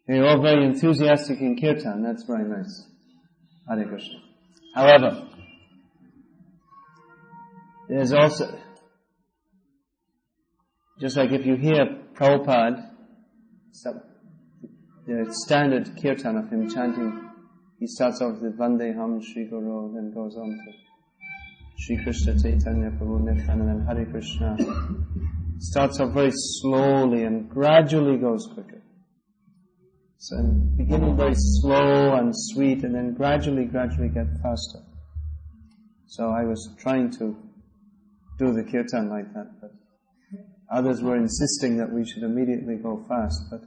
You're all very enthusiastic in kirtan, that's very nice. Hare Krishna. However, there's also, just like if you hear Prabhupada, the standard kirtan of him chanting, he starts off with Vandeham Shri Guru, then goes on to Shri Krishna Chaitanya Prabhu Nityananda, and then Hare Krishna. Starts off very slowly and gradually goes quicker. So beginning very slow and sweet, and then gradually get faster. So I was trying to do the kirtan like that, but others were insisting that we should immediately go fast. But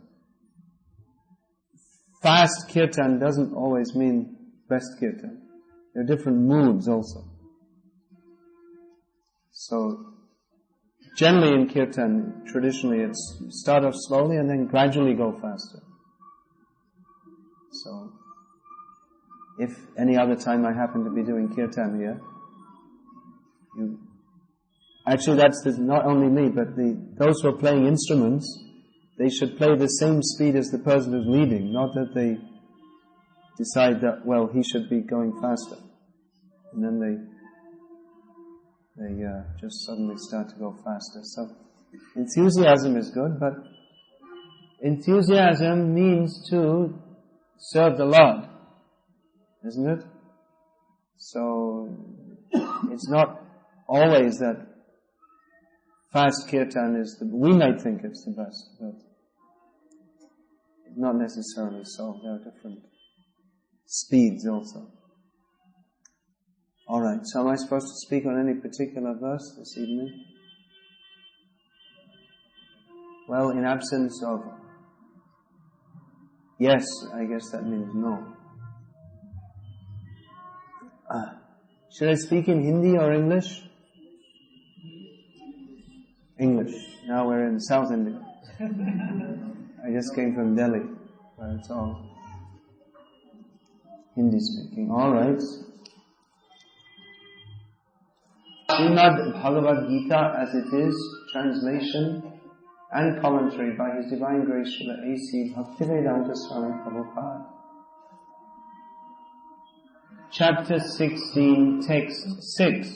fast kirtan doesn't always mean best kirtan. There are different moods also. So generally in kirtan, traditionally it's start off slowly and then gradually go faster. So, if any other time I happen to be doing kirtan here, actually that's not only me, but those who are playing instruments, they should play the same speed as the person who's leading, not that they decide that, well, he should be going faster. And then they just suddenly start to go faster. So, enthusiasm is good, but enthusiasm means to serve the Lord, isn't it? So, it's not always that fast kirtan is we might think it's the best, but not necessarily so. There are different speeds also. Alright, so am I supposed to speak on any particular verse this evening? Well, in absence of yes, I guess that means no. Should I speak in Hindi or English? English. Now we're in South India. I just came from Delhi, where it's all Hindi speaking. Alright. Srimad Bhagavad Gita as it is, translation and commentary by His Divine Grace Srila A.C. Bhaktivedanta Swami Prabhupada. Chapter 16, Text 6.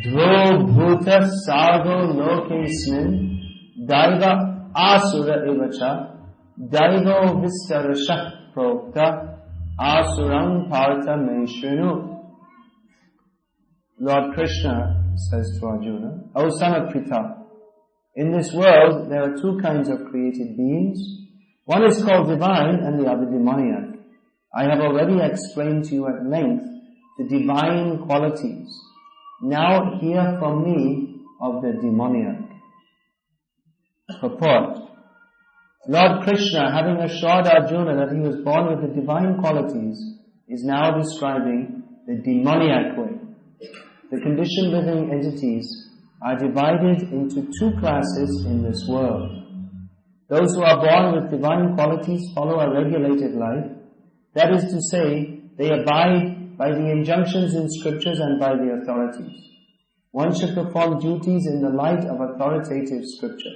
Dvo bhuta sargo lokesmin daiva asura ivacha daivo vistarashah prokta asuram partha me shrinu. Lord Krishna says to Arjuna, O son of Pritha, in this world there are two kinds of created beings. One is called divine and the other demoniac. I have already explained to you at length the divine qualities. Now hear from me of the demoniac. Purport. Lord Krishna, having assured Arjuna that he was born with the divine qualities, is now describing the demoniac way. The conditioned living entities are divided into two classes in this world. Those who are born with divine qualities follow a regulated life. That is to say, they abide by the injunctions in scriptures and by the authorities. One should perform duties in the light of authoritative scripture.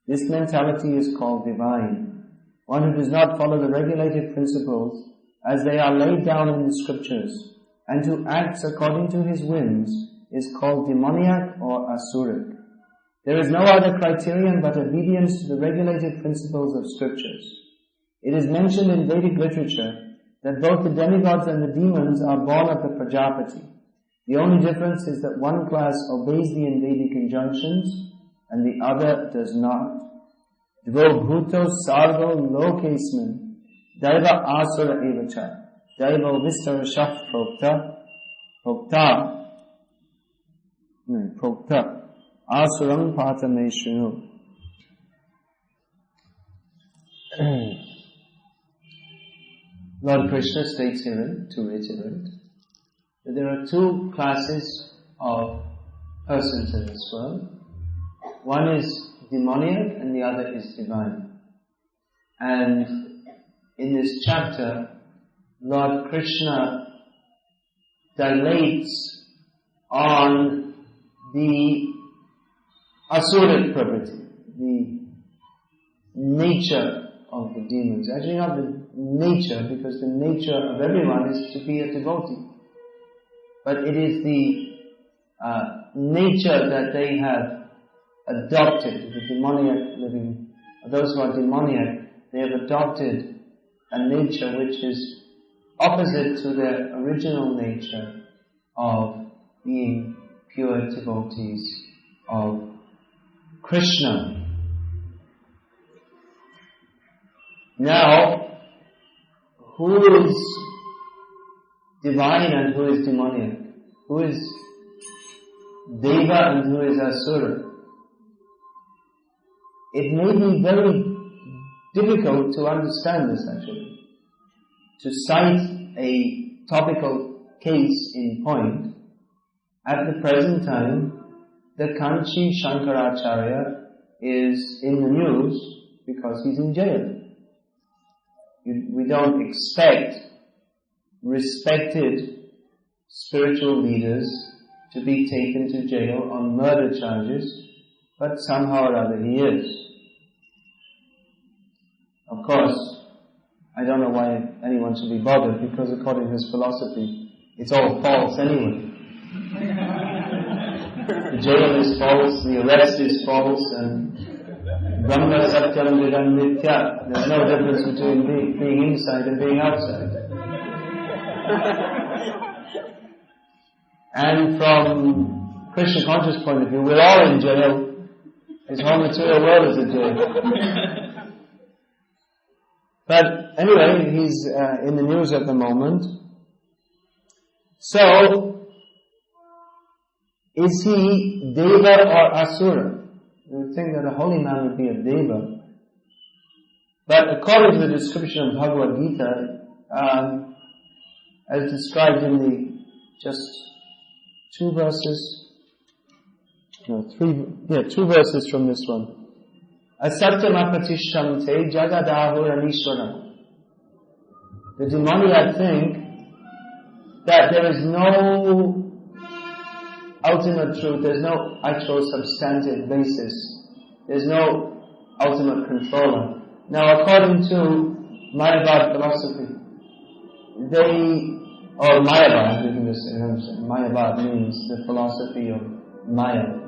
This mentality is called divine. One who does not follow the regulated principles as they are laid down in the scriptures and who acts according to his whims is called demoniac or asuric. There is no other criterion but obedience to the regulated principles of scriptures. It is mentioned in Vedic literature that both the demigods and the demons are born of the Prajapati. The only difference is that one class obeys the Vedic injunctions and the other does not. Dvo bhuto sargo lokesmin daiva asura evacha daiva vistarashah prokta asuram partha me shrinu. Lord Krishna states herein, to reiterate, that there are two classes of persons in this world. One is demoniac and the other is divine. And in this chapter, Lord Krishna dilates on the asuric property, the nature of the demons. Actually not the nature, because the nature of everyone is to be a devotee. But it is the nature that they have adopted, the demoniac living, those who are demoniac, they have adopted a nature which is opposite to their original nature of being pure devotees of Krishna. Now, who is divine and who is demoniac? Who is Deva and who is Asura? It may be very difficult to understand this actually. To cite a topical case in point, at the present time, the Kanchi Shankaracharya is in the news because he's in jail. We don't expect respected spiritual leaders to be taken to jail on murder charges, but somehow or other he is. Of course, I don't know why anyone should be bothered, because according to his philosophy, it's all false anyway. The jail is false, the arrest is false, and Brahma Satyam Vidam Mithya. There's no difference between being inside and being outside. And from Krishna conscious point of view, we're all in jail. His whole material world is a jail. But anyway, he's in the news at the moment. So, is he Deva or Asura? You would think that a holy man would be a Deva. But according to the description of Bhagavad Gita, as described in the just two verses from this one. Asatyam apatishtamte jagadahur. The demoniac think that there is no ultimate truth, there's no actual substantive basis, there's no ultimate controller. Now according to Mayavad philosophy, or Mayavad, we can just say, Mayavad means the philosophy of Maya.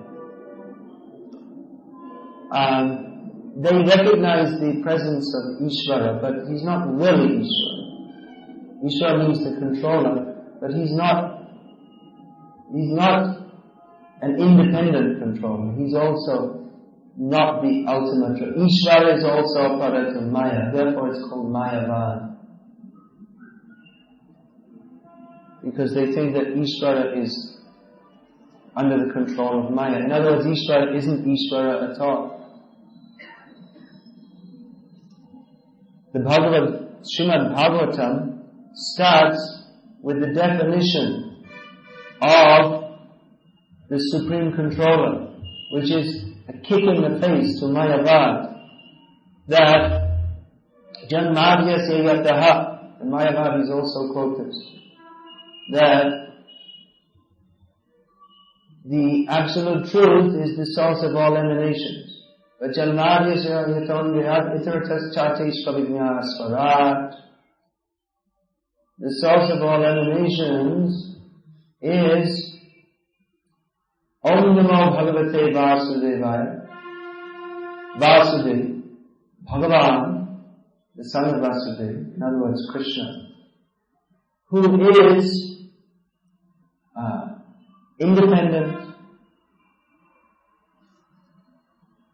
They recognize the presence of Ishvara, but he's not really Ishvara. Ishvara means the controller, but he's not an independent controller. He's also not the ultimate truth. Ishvara is also a product of Maya, therefore it's called Mayavad. Because they think that Ishvara is under the control of Maya. In other words, Ishvara isn't Ishvara at all. The Srimad Bhagavatam starts with the definition of the Supreme Controller, which is a kick in the face to Mayavad, that Janmadhya Seyataha, the Mayavad is also quoted, that the absolute truth is the source of all emanations. But Janmadhya Seyataha Itaratas Chateshva Vijnasvarat, the source of all emanations is Om Namo Bhagavate Vasudevaya. Vasudev, Bhagavan, the son of Vasudev, in other words Krishna, who is independent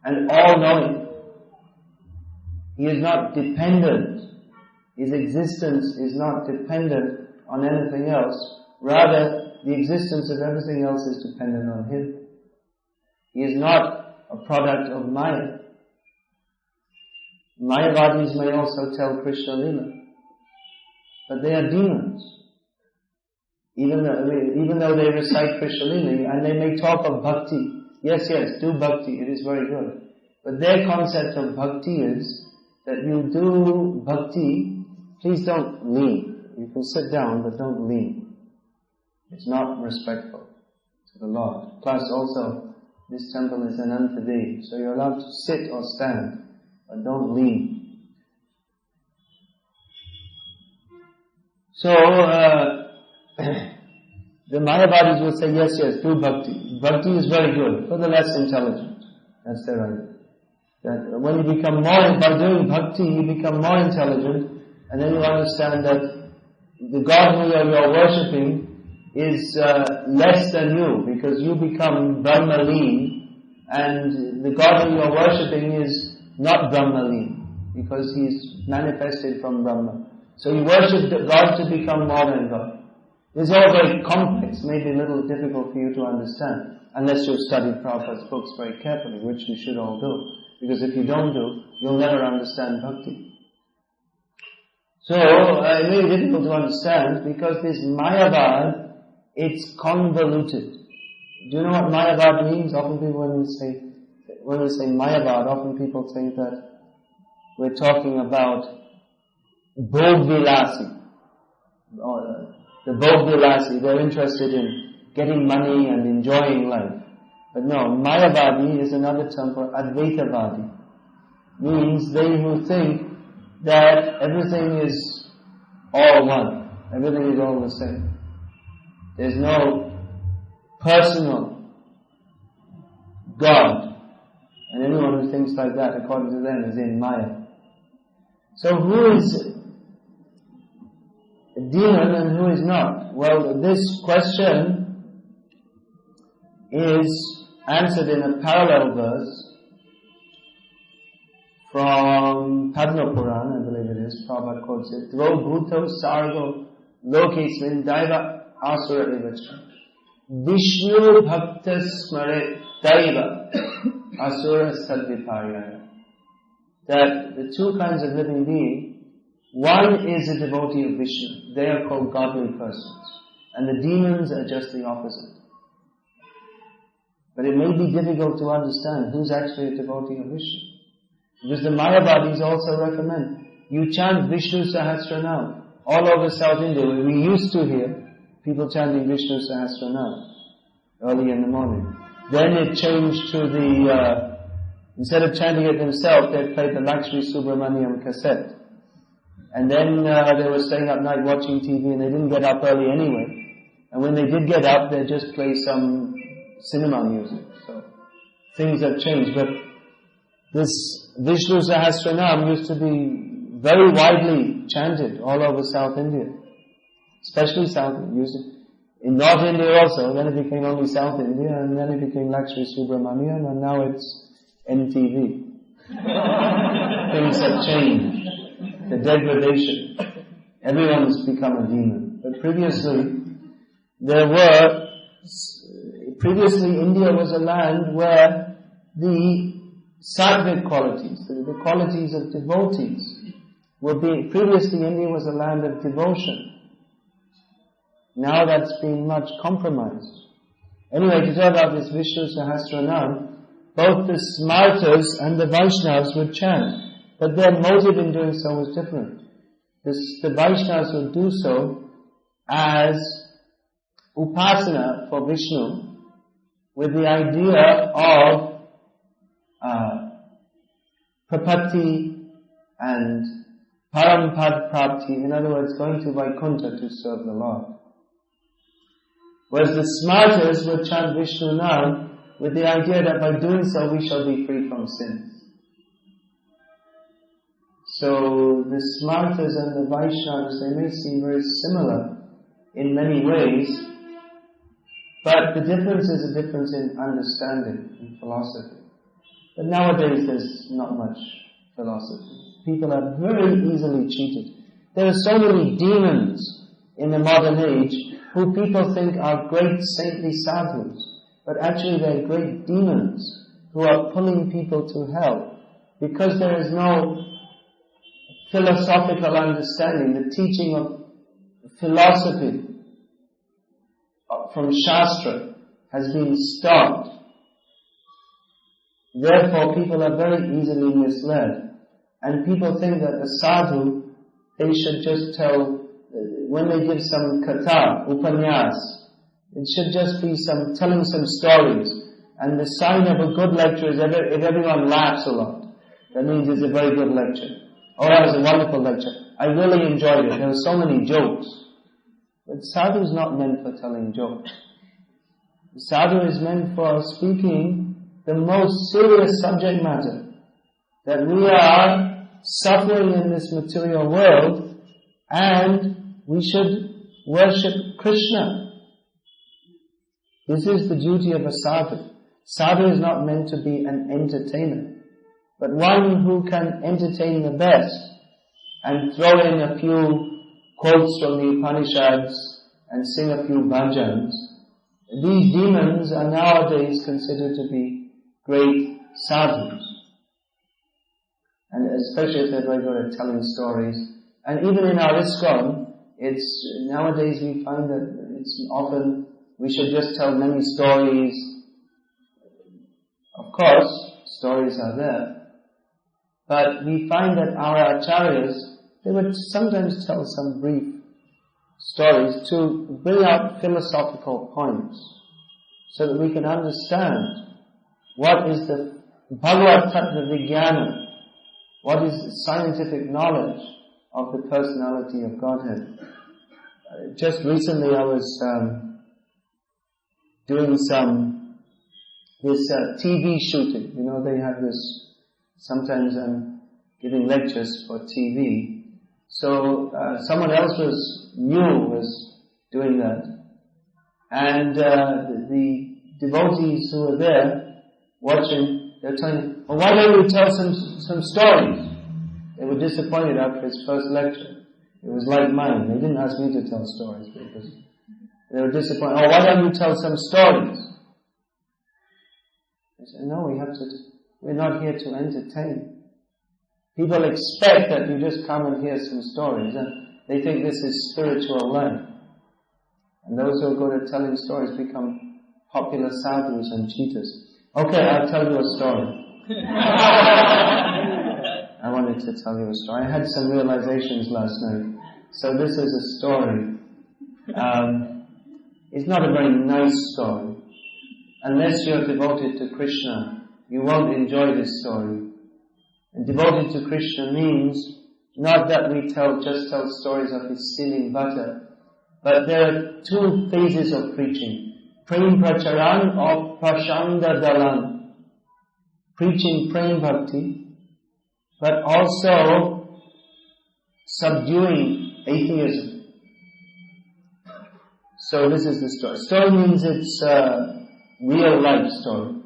and all-knowing. He is not dependent. His existence is not dependent on anything else. Rather, the existence of everything else is dependent on him. He is not a product of Maya. Mayavadis may also tell Krishna Lila, but they are demons. Even though they recite Krishna Lila, and they may talk of bhakti. Yes, do bhakti, it is very good. But their concept of bhakti is that you do bhakti, please don't lean. You can sit down, but don't lean. It's not respectful to the Lord. Plus also, this temple is an Antadev, so you're allowed to sit or stand, but don't lean. So, the Mayavadis will say, yes, do bhakti. Bhakti is very good for the less intelligent. That's their idea. That when you become more, by doing bhakti, you become more intelligent, and then you understand that the God who you're worshipping is less than you, because you become Brahmaleen, and the God who you're worshipping is not Brahmaleen, because he's manifested from Brahma. So you worship God to become more than God. It's all very complex, maybe a little difficult for you to understand, unless you've studied Prabhupada's books very carefully, which you should all do. Because if you don't do, you'll never understand bhakti. So, it may be difficult to understand, because this Mayavad, it's convoluted. Do you know what Mayavad means? Often people, when we say Mayavad, often people think that we're talking about Bhog-vilasi. The Bhog-vilasi, they're interested in getting money and enjoying life. But no, Mayavadi is another term for Advaitavadi. Means they who think that everything is all one. Everything is all the same. There's no personal God. And anyone who thinks like that, according to them, is in Maya. So who is a demon and who is not? Well, this question is answered in a parallel verse from Padma Purana, I believe it is. Prabhupada quotes it. Dvo bhuto sargo lokesmin daiva asura evacha. Vishnu bhakta smare daiva asura sadviparyaya. That the two kinds of living being, one is a devotee of Vishnu. They are called godly persons. And the demons are just the opposite. But it may be difficult to understand who's actually a devotee of Vishnu. Because the Mayavadis also recommend you chant Vishnu Sahasranam all over South India. We used to hear people chanting Vishnu Sahasranam early in the morning. Then it changed to instead of chanting it themselves, they played the Lakshmi Subramaniam cassette. And then they were staying up night watching TV, and they didn't get up early anyway. And when they did get up, they just play some cinema music. So things have changed. But this Vishnu Sahasranam used to be very widely chanted all over South India. Especially South India. In North India also, then it became only South India, and then it became Lakshmi Subramaniam, and now it's MTV. Things have changed. The degradation. Everyone's become a demon. But previously India was a land where the sattvic qualities, the qualities of devotees, previously India was a land of devotion. Now that's been much compromised. Anyway, to talk about this Vishnu Sahasranam, both the Smartas and the Vaishnavas would chant, but their motive in doing so was different. The Vaishnavas would do so as upasana for Vishnu, with the idea of prapatti and parampad prapti, in other words, going to Vaikuntha to serve the Lord. Whereas the Smartas would chant Vishnu Nam with the idea that by doing so we shall be free from sins. So the Smartas and the Vaishnavas, they may seem very similar in many ways, but the difference is a difference in understanding, in philosophy. But nowadays there's not much philosophy. People are very easily cheated. There are so many demons in the modern age who people think are great saintly sadhus, but actually they're great demons who are pulling people to hell because there is no philosophical understanding. The teaching of philosophy from Shastra has been stopped. Therefore, people are very easily misled. And people think that a sadhu, they should just tell, when they give some katha, upanyas, it should just be telling some stories. And the sign of a good lecture is if everyone laughs a lot. That means it's a very good lecture. Oh, that was a wonderful lecture. I really enjoyed it. There were so many jokes. But sadhu is not meant for telling jokes. Sadhu is meant for speaking the most serious subject matter. That we are suffering in this material world and we should worship Krishna. This is the duty of a sadhu. Sadhu is not meant to be an entertainer, but one who can entertain the best and throw in a few quotes from the Upanishads and sing a few bhajans. These demons are nowadays considered to be great sadhus. And especially if they're very good at telling stories. And even in our ISKCON, nowadays we find that it's often, we should just tell many stories. Of course, stories are there. But we find that our acharyas, they would sometimes tell some brief stories to bring out philosophical points so that we can understand what is the Bhagavad Tattva Vijnana, what is the scientific knowledge of the personality of Godhead. Just recently I was doing this TV shooting. You know, they have this, sometimes I'm giving lectures for TV. So someone else was doing that. And the devotees who were there watching, they were telling me, well, why don't you tell some stories? They were disappointed after his first lecture. It was like mine. They didn't ask me to tell stories because they were disappointed. Oh, why don't you tell some stories? I said, no, we're not here to entertain. People expect that you just come and hear some stories, and they think this is spiritual life. And those who are good at telling stories become popular sadhus and cheaters. Okay, I'll tell you a story. I wanted to tell you a story. I had some realizations last night. So this is a story. It's not a very nice story. Unless you're devoted to Krishna, you won't enjoy this story. And devoted to Krishna means not that we just tell stories of his stealing butter, but there are two phases of preaching. Prem Pracharan or Prashanda Dalan. Preaching Prem Bhakti, but also subduing atheism. So this is the story. Story means it's a real life story.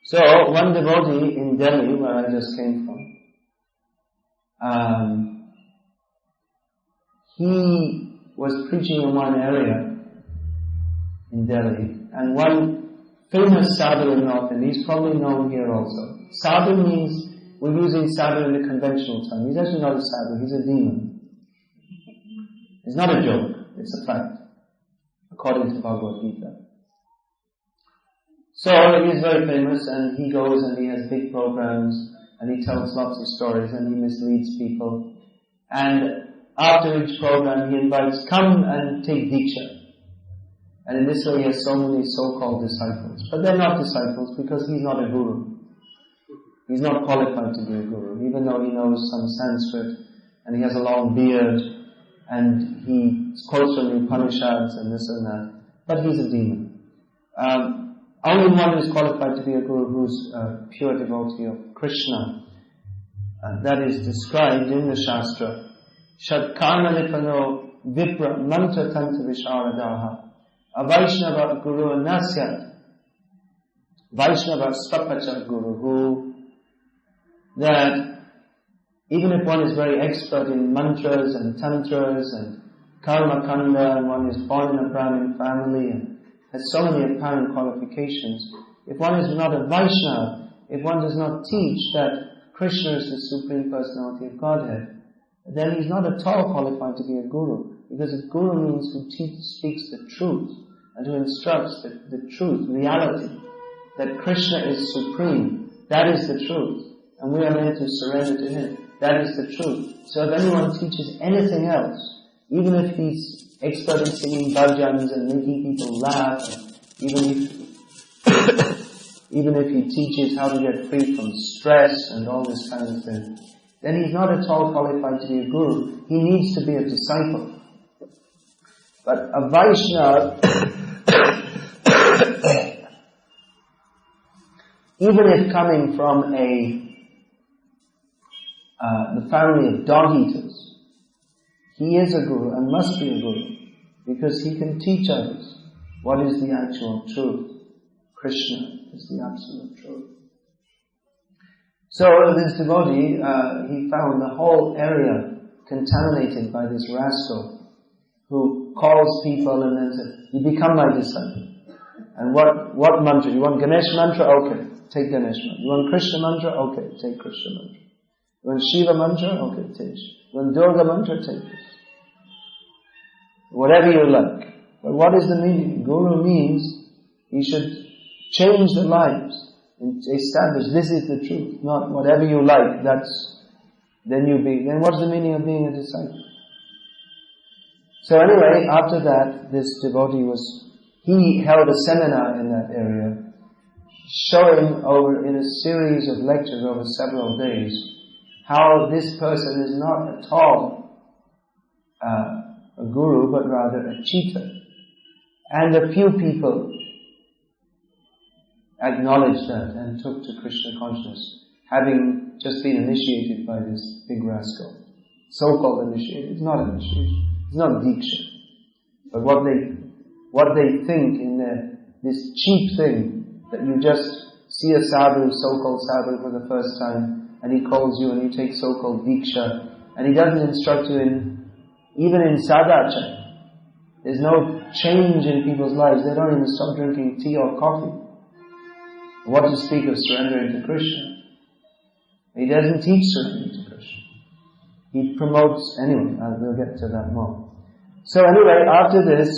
So one devotee in Delhi, where I just came from, he was preaching in one area in Delhi, and one famous sadhu in North India, he's probably known here also. Sadhu means, we're using sadhu in the conventional term. He's actually not a sadhu, he's a demon. It's not a joke, it's a fact, according to Bhagavad Gita. So he is very famous, and he goes and he has big programs, and he tells lots of stories, and he misleads people. And after each program he invites, come and take Diksha. And in this way he has so many so-called disciples. But they're not disciples because he's not a guru. He's not qualified to be a guru, even though he knows some Sanskrit, and he has a long beard, and he quotes from the Upanishads and this and that. But he's a demon. Only one is qualified to be a guru who's a pure devotee of Krishna. That is described in the Shastra. Shatkarma lipano vipra mantra tanta visharadaha avaishnava guru nasyat vaishnava stapacha guru, who that even if one is very expert in mantras and tantras and karma kanda, and one is born in a Brahmin family and has so many apparent qualifications, if one is not a Vaishnava, if one does not teach that Krishna is the Supreme Personality of Godhead, then he's not at all qualified to be a guru. Because a guru means who speaks the truth, and who instructs the truth, reality, that Krishna is supreme. That is the truth. And we are meant to surrender to him. That is the truth. So if anyone teaches anything else, even if he's expert in singing bhajans and making people laugh, even if he teaches how to get free from stress and all this kind of thing, then he's not at all qualified to be a guru. He needs to be a disciple. But a Vaishnava, even if coming from the family of dog eaters, he is a guru and must be a guru, because he can teach others what is the actual truth. Krishna is the absolute truth. So this devotee, he found the whole area contaminated by this rascal who calls people and then says, "You become my disciple." And what mantra? You want Ganesh mantra? Okay, take Ganesh mantra. You want Krishna mantra? Okay, take Krishna mantra. You want Shiva mantra? Okay, take Shiva. You want Durga mantra? Take this. Whatever you like. But what is the meaning? Guru means he should change the lives and establish this is the truth, not whatever you like, then what's the meaning of being a disciple? So anyway, after that, this devotee he held a seminar in that area, showing in a series of lectures over several days, how this person is not at all a guru, but rather a cheater. And a few people acknowledged that and took to Krishna consciousness, having just been initiated by this big rascal. So-called initiated. It's not initiation. It's not diksha. But what they think in this cheap thing, that you just see a sadhu, so-called sadhu for the first time, and he calls you and you take so-called diksha, and he doesn't instruct you even in sadhachara. There's no change in people's lives. They don't even stop drinking tea or coffee. What to speak of surrendering to Krishna? He doesn't teach surrendering to Krishna. He promotes, anyway, we'll get to that more. So anyway, after this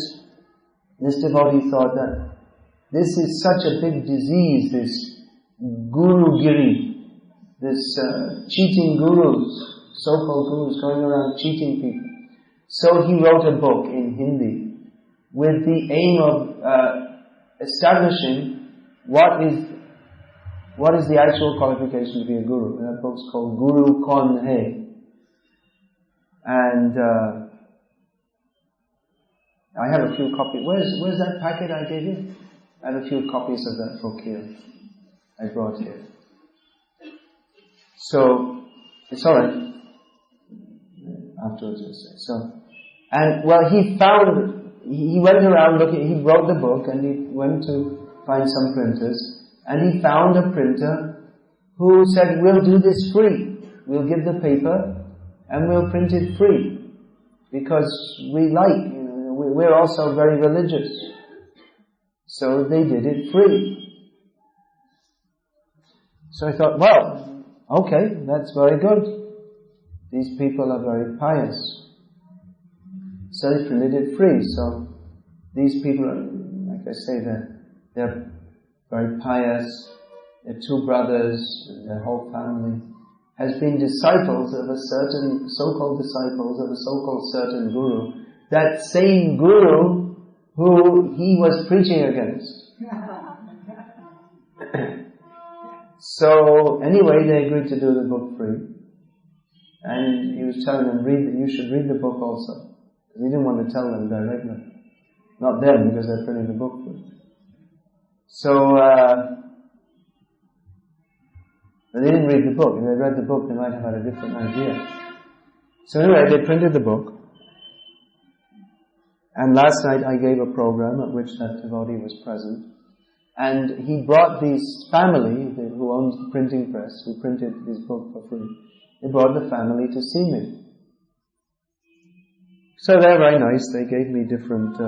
devotee thought that this is such a big disease, this guru-giri, this cheating gurus, so-called gurus going around cheating people. So he wrote a book in Hindi with the aim of establishing what is the actual qualification to be a guru. And that book's called Guru Kaun Hai. And I have a few copies. Where's that packet I gave you? I have a few copies of that book here. I brought here. So it's alright. Afterwards we'll say. So, and well, he went around looking, he wrote the book and he went to find some printers, and he found a printer who said, "We'll do this free. We'll give the paper and we'll print it free because we like, we're also very religious." So they did it free. So I thought, well, okay, that's very good. These people are very pious. So they printed it free. So these people are, like I say, they're very pious. Their two brothers, their whole family has been disciples of a certain, so-called disciples of a so-called certain guru. That same guru who he was preaching against. So anyway, they agreed to do the book free. And he was telling them, you should read the book also. He didn't want to tell them directly. Not them, because they're printing the book first. So, but they didn't read the book. If they read the book, they might have had a different idea. So anyway, they printed the book. And last night I gave a program at which that devotee was present. And he brought this family, who owns the printing press, who printed his book for free. They brought the family to see me. So they're very nice. They gave me different...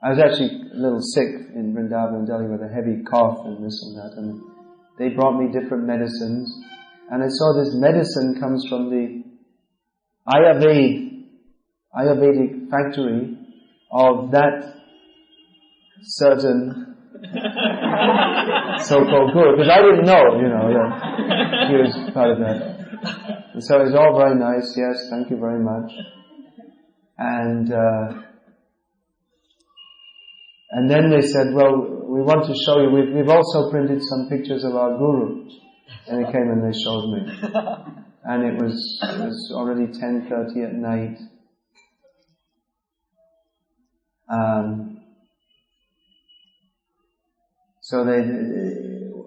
I was actually a little sick in Vrindavan, Delhi, with a heavy cough and this and that. And they brought me different medicines. And I saw this medicine comes from the Ayurvedic factory of that certain so-called guru, because I didn't know, that he was part of that. And so it was all very nice. Yes, thank you very much. And then they said, well, we want to show you, we've also printed some pictures of our guru. And they came and they showed me. And it was already 10:30 at night. So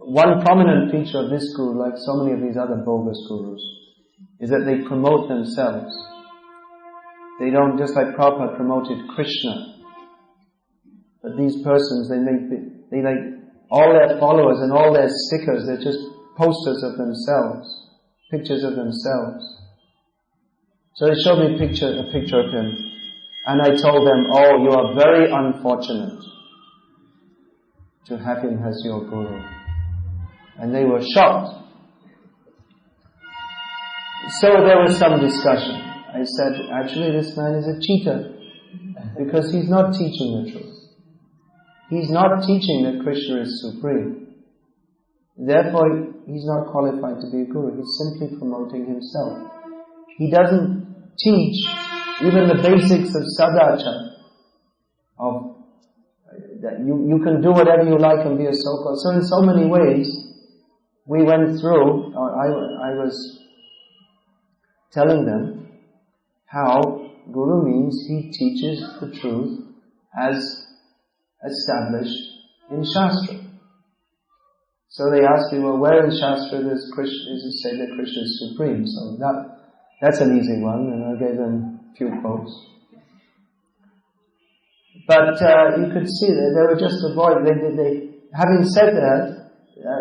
one prominent feature of this guru, like so many of these other bogus gurus, is that they promote themselves. They don't, just like Prabhupada promoted Krishna. But these persons, they like all their followers and all their stickers, they're just posters of themselves, pictures of themselves. So they showed me a picture of him, and I told them, "Oh, you are very unfortunate to have him as your guru." And they were shocked. So there was some discussion. I said, actually this man is a cheater, because he's not teaching the truth. He's not teaching that Krishna is supreme. Therefore, he's not qualified to be a guru. He's simply promoting himself. He doesn't teach even the basics of sadhachara, of that you can do whatever you like and be a so-called. So in so many ways, we went through, or I was telling them how Guru means he teaches the truth as established in Shastra. So they asked me, well, where in Shastra is it said that Krishna is supreme? So that's an easy one, and I gave them a few quotes. But you could see that they were just avoiding. Having said that,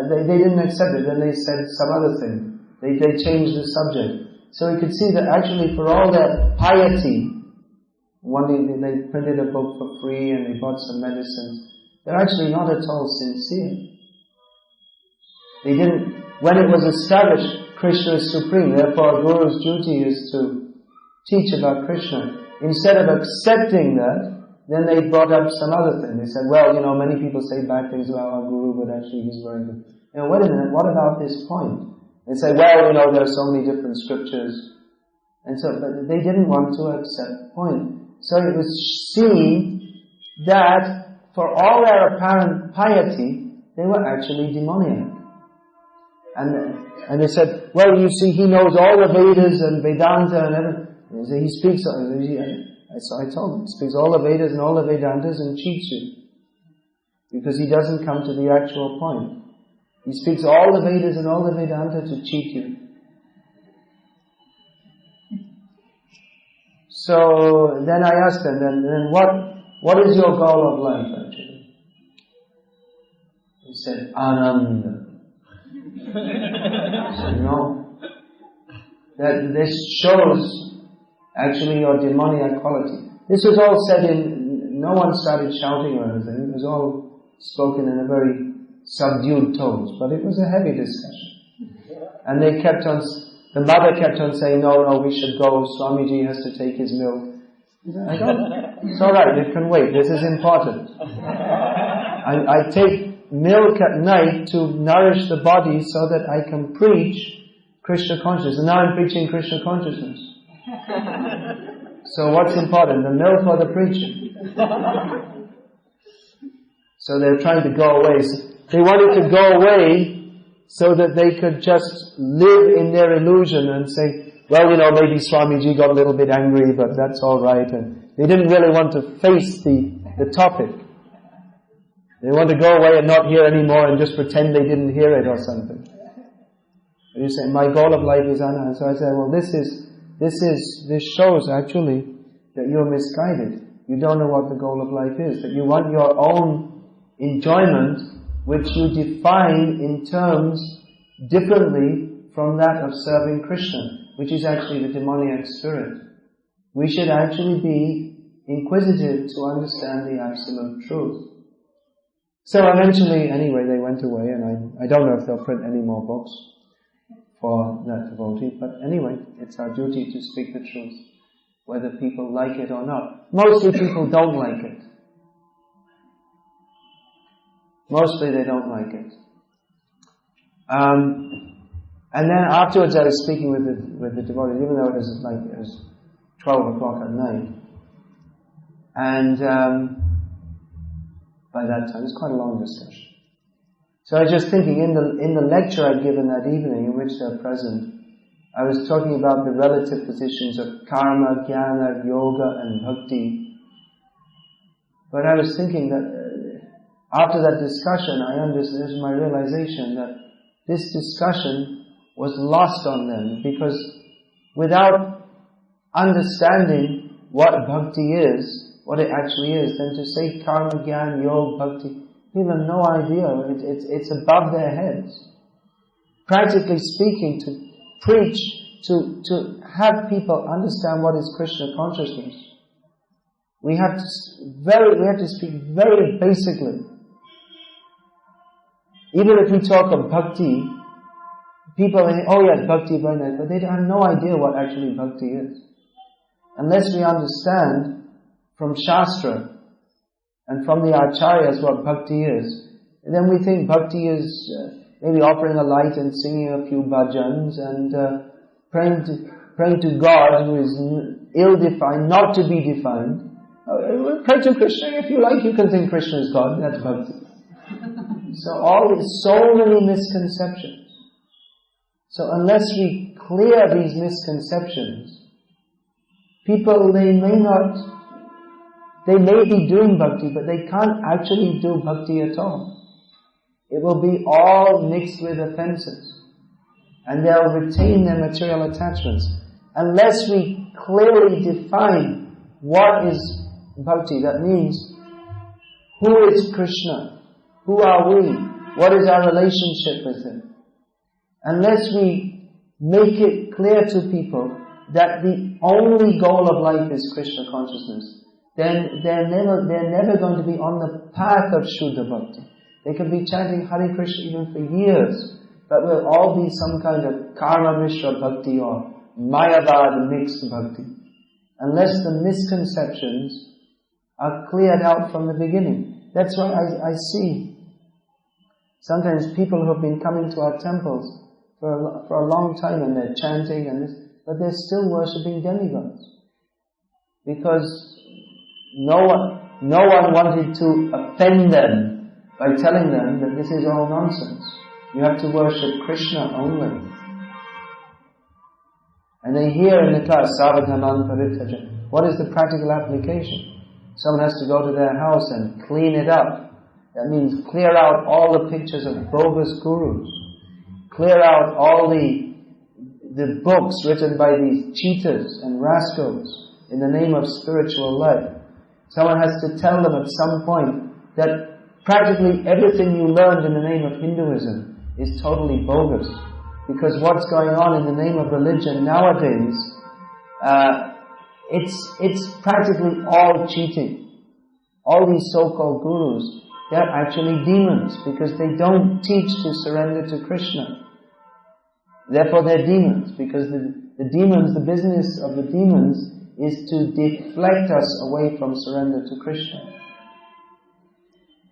they didn't accept it. Then they said some other thing. They changed the subject. So you could see that actually for all their piety, one day they printed a book for free and they bought some medicines. They're actually not at all sincere. They didn't. When it was established, Krishna is supreme. Therefore, a guru's duty is to teach about Krishna. Instead of accepting that, then they brought up some other thing. They said, well, many people say bad things about our guru, but actually he's very good. Wait a minute, what about this point? They say, well, there are so many different scriptures. And so, but they didn't want to accept the point. So it was seen that for all their apparent piety, they were actually demoniac. And they said, well, you see, he knows all the Vedas and Vedanta and everything. He speaks, so I told him, he speaks all the Vedas and all the Vedantas and cheats you. Because he doesn't come to the actual point. He speaks all the Vedas and all the Vedanta to cheat you. So then I asked them, then what is your goal of life actually? He said, Ananda. I said, no. That this shows actually your demoniac quality. This was all said no one started shouting or anything. It was all spoken in a very subdued tones, but it was a heavy discussion. And the mother kept on saying, no, we should go, Swamiji has to take his milk. It's alright, it can wait, this is important. I take milk at night to nourish the body so that I can preach Krishna consciousness. And now I'm preaching Krishna consciousness. So what's important, the milk or the preaching? So they're trying to go away. They wanted to go away so that they could just live in their illusion and say, well, maybe Swamiji got a little bit angry, but that's alright. And they didn't really want to face the topic. They want to go away and not hear anymore and just pretend they didn't hear it or something. And you say, my goal of life is Anna. So I said, well, this shows actually that you're misguided. You don't know what the goal of life is. That you want your own enjoyment, which you define in terms differently from that of serving Krishna, which is actually the demoniac spirit. We should actually be inquisitive to understand the absolute truth. So eventually, anyway, they went away, and I don't know if they'll print any more books for that devotee, but anyway, it's our duty to speak the truth, whether people like it or not. Mostly people don't like it. Mostly they don't like it. And then afterwards I was speaking with the devotee, even though it was 12 o'clock at night. And by that time, it's quite a long discussion. So I was just thinking, in the lecture I'd given that evening, in which they're present, I was talking about the relative positions of karma, jnana, yoga and bhakti. But I was thinking that after that discussion, this is my realization that this discussion was lost on them, because without understanding what bhakti is, what it actually is, then to say karma, jnana, yoga, bhakti, people have no idea. It's above their heads. Practically speaking, to preach, to have people understand what is Krishna consciousness, we have to speak very basically. Even if we talk of bhakti, people say, oh yes, bhakti, very nice, but they have no idea what actually bhakti is. Unless we understand from Shastra and from the Acharyas what bhakti is, then we think bhakti is maybe offering a light and singing a few bhajans and praying to God who is ill-defined, not to be defined. Pray to Krishna if you like, you can think Krishna is God, that's bhakti. So many misconceptions. So unless we clear these misconceptions, people, they may be doing bhakti, but they can't actually do bhakti at all. It will be all mixed with offenses. And they'll retain their material attachments. Unless we clearly define what is bhakti, that means, who is Krishna? Who are we? What is our relationship with Him? Unless we make it clear to people that the only goal of life is Krishna consciousness, then they're never going to be on the path of Shuddha Bhakti. They can be chanting Hare Krishna even for years, but will all be some kind of Karma Mishra Bhakti or Mayavad mixed Bhakti. Unless the misconceptions are cleared out from the beginning. That's why I see sometimes people who have been coming to our temples for a long time and they're chanting and this, but they're still worshipping demigods. Because no one wanted to offend them by telling them that this is all nonsense. You have to worship Krishna only. And they hear in the class, Savadhaman Paritaja. What is the practical application? Someone has to go to their house and clean it up. That means clear out all the pictures of bogus gurus. Clear out all the books written by these cheaters and rascals in the name of spiritual life. Someone has to tell them at some point that practically everything you learned in the name of Hinduism is totally bogus. Because what's going on in the name of religion nowadays, it's practically all cheating. All these so-called gurus, they're actually demons because they don't teach to surrender to Krishna. Therefore they're demons, because the demons, the business of the demons is to deflect us away from surrender to Krishna.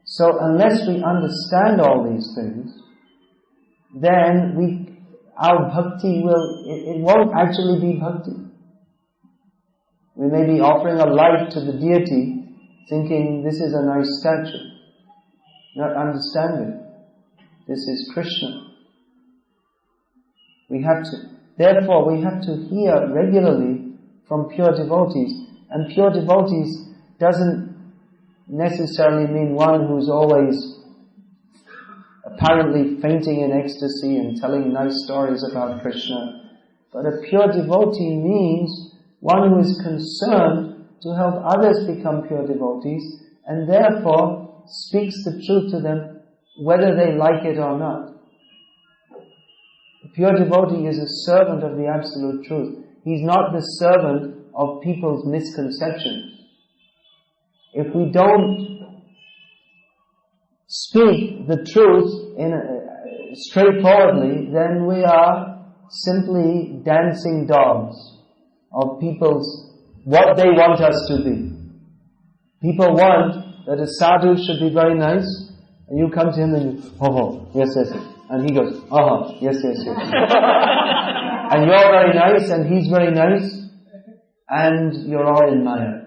So unless we understand all these things, then our bhakti it won't actually be bhakti. We may be offering a light to the deity, thinking this is a nice statue, not understanding this is Krishna. Therefore we have to hear regularly from pure devotees. And pure devotees doesn't necessarily mean one who's always apparently fainting in ecstasy and telling nice stories about Krishna. But a pure devotee means one who is concerned to help others become pure devotees and therefore speaks the truth to them whether they like it or not. A pure devotee is a servant of the absolute truth. He's not the servant of people's misconceptions. If we don't speak the truth straightforwardly, then we are simply dancing dogs of what they want us to be. People want that a sadhu should be very nice, and you come to him and you, oh, yes, yes, yes. And he goes, yes, yes, yes. And you're very nice, and he's very nice, and you're all in Maya.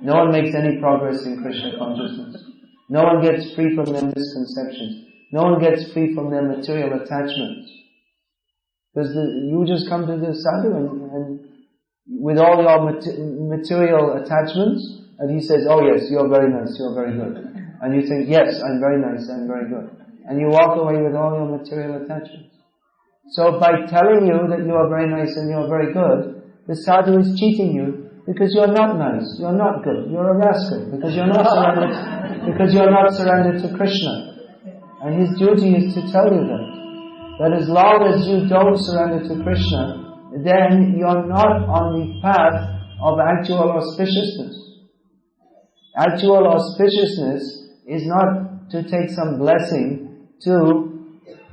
No one makes any progress in Krishna consciousness. No one gets free from their misconceptions. No one gets free from their material attachments. Because you just come to the sadhu and with all your material attachments, and he says, oh yes, you're very nice, you're very good. And you think, yes, I'm very nice, I'm very good. And you walk away with all your material attachments. So by telling you that you are very nice and you're very good, the sadhu is cheating you because you're not nice, you're not good, you're a rascal, because you're not surrendered to Krishna. And his duty is to tell you that as long as you don't surrender to Krishna, then you're not on the path of actual auspiciousness. Actual auspiciousness is not to take some blessing to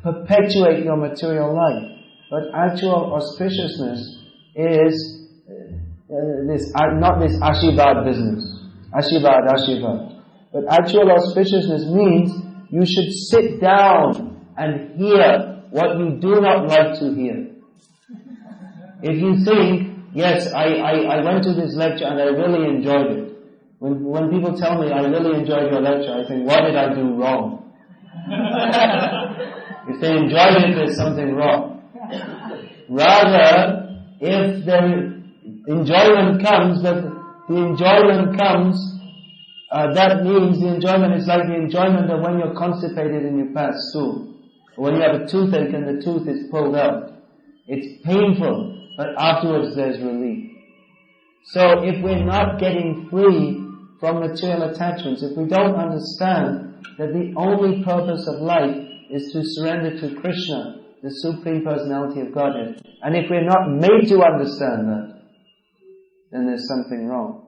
perpetuate your material life, but actual auspiciousness is not this Ashirvad business. Ashirvad. But actual auspiciousness means you should sit down and hear what you do not like to hear. If you think, yes, I went to this lecture and I really enjoyed it. When people tell me, I really enjoyed your lecture, I think, what did I do wrong? If they enjoyed it, there's something wrong. Rather, if the enjoyment comes, that means the enjoyment is like the enjoyment of when you're constipated and you pass stool. Or when you have a toothache and the tooth is pulled out. It's painful, but afterwards there's relief. So if we're not getting free from material attachments, if we don't understand that the only purpose of life is to surrender to Krishna, the Supreme Personality of Godhead, and if we're not made to understand that, then there's something wrong.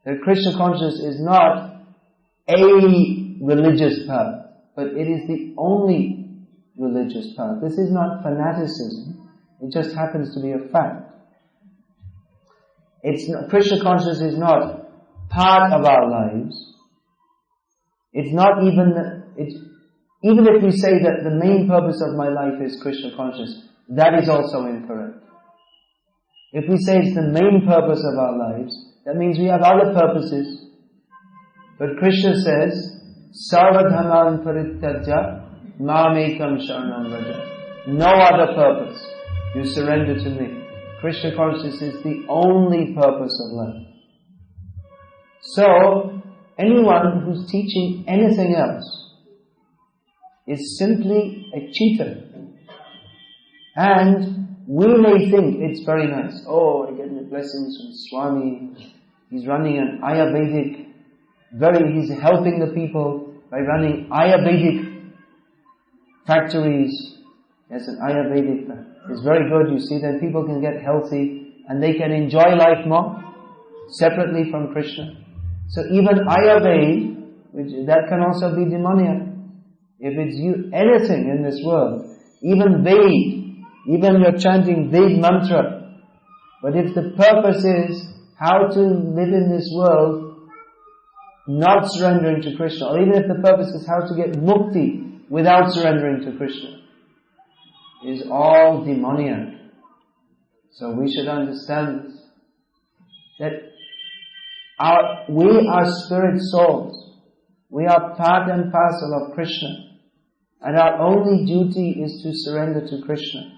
That Krishna consciousness is not a religious path, but it is the only religious path. This is not fanaticism, it just happens to be a fact. Krishna consciousness is not part of our lives. It's not even if we say that the main purpose of my life is Krishna consciousness, that is also incorrect. If we say it's the main purpose of our lives, that means we have other purposes. But Krishna says, Sarvadhaman parittajya mamekam sharanam vraja. No other purpose. You surrender to me. Krishna consciousness is the only purpose of life. So, anyone who's teaching anything else is simply a cheater. And we may think it's very nice. Oh, I get the blessings from Swami. He's running an Ayurvedic, he's helping the people by running Ayurvedic factories. Yes, an Ayurvedic, it's very good, you see, then people can get healthy and they can enjoy life more, separately from Krishna. So even Ayurveda, that can also be demoniac. If it's anything in this world, even Ved, even you're chanting Ved mantra, but if the purpose is how to live in this world not surrendering to Krishna, or even if the purpose is how to get mukti without surrendering to Krishna, is all demoniac. So we should understand this, that we are spirit souls. We are part and parcel of Krishna. And our only duty is to surrender to Krishna.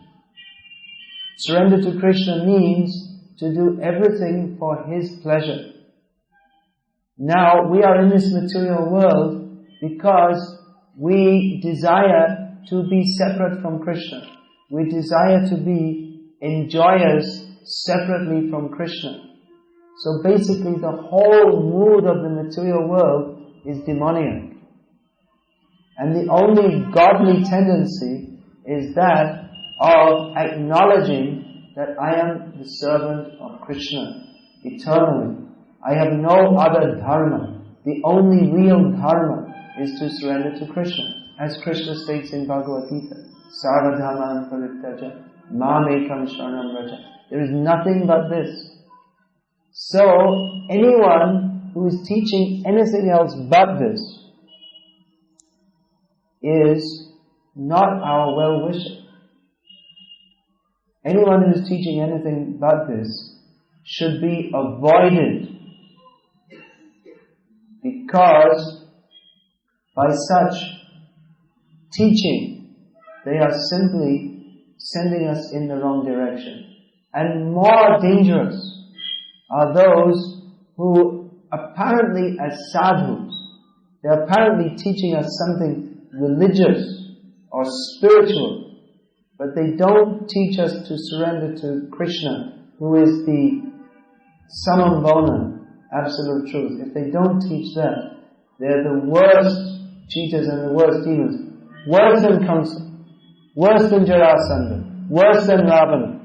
Surrender to Krishna means to do everything for His pleasure. Now, we are in this material world because we desire to be separate from Krishna. We desire to be enjoyers separately from Krishna. So basically the whole mood of the material world is demoniac. And the only godly tendency is that of acknowledging that I am the servant of Krishna eternally. I have no other dharma. The only real dharma is to surrender to Krishna. As Krishna states in Bhagavad Gita, Sarvadhaman parittajya mamekam sharanam vraja. There is nothing but this. So, anyone who is teaching anything else but this is not our well-wisher. Anyone who is teaching anything but this should be avoided, because by such teaching. They are simply sending us in the wrong direction. And more dangerous are those who apparently as sadhus, they are apparently teaching us something religious or spiritual, but they don't teach us to surrender to Krishna, who is the summum bonum, absolute truth. If they don't teach that, they're the worst cheaters and the worst demons. Worse than Kamsa, worse than Jarasandha, worse than Ravana.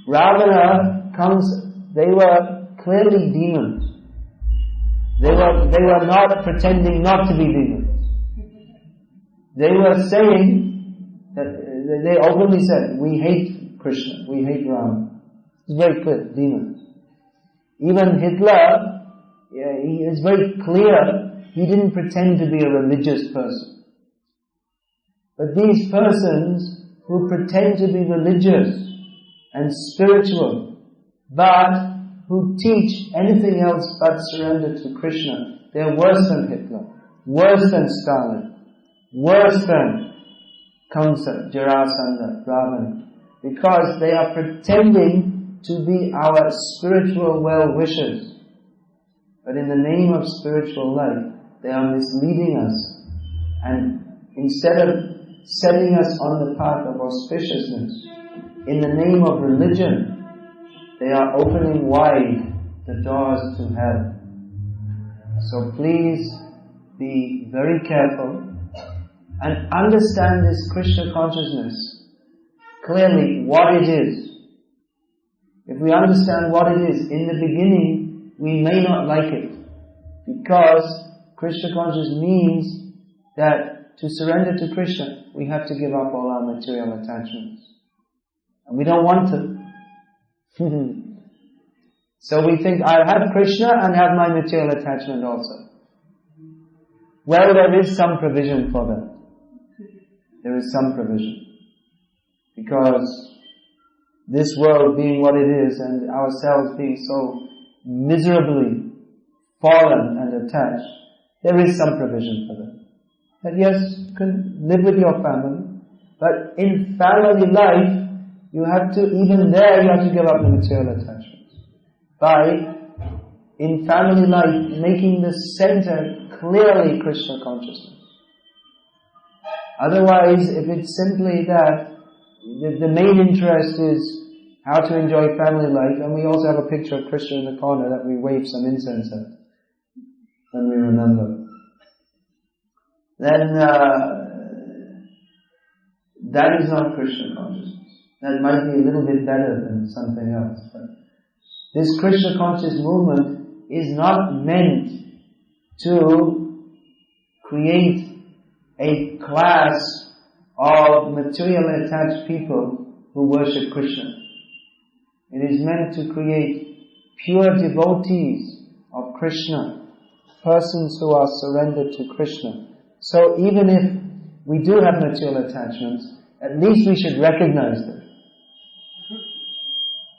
Ravana, Kamsa, they were clearly demons. They were not pretending not to be demons. They were saying that they openly said, we hate Krishna, we hate Rama. It's very clear, demons. Even Hitler, he is very clear, he didn't pretend to be a religious person. But these persons who pretend to be religious and spiritual, but who teach anything else but surrender to Krishna, they are worse than Hitler, worse than Stalin, worse than Kamsa, Jarasandha, Ravana, because they are pretending to be our spiritual well-wishers. But in the name of spiritual life, they are misleading us, and instead of setting us on the path of auspiciousness, in the name of religion, they are opening wide the doors to hell. So please be very careful and understand this Krishna consciousness clearly, what it is. If we understand what it is, in the beginning, we may not like it, because Krishna consciousness means that to surrender to Krishna, we have to give up all our material attachments. And we don't want to. So we think, I'll have Krishna and have my material attachment also. Well, there is some provision for that. There is some provision. Because this world being what it is, and ourselves being so miserably fallen and attached, there is some provision for that. That yes, you can live with your family, but in family life, you have to, even there, you have to give up the material attachments. By, in family life, making the center clearly Krishna consciousness. Otherwise, if it's simply that, the main interest is how to enjoy family life, and we also have a picture of Krishna in the corner that we wave some incense at when we remember. Then that is not Krishna consciousness. That might be a little bit better than something else. But this Krishna conscious movement is not meant to create a class of materially attached people who worship Krishna. It is meant to create pure devotees of Krishna, persons who are surrendered to Krishna. So even if we do have material attachments, at least we should recognize them.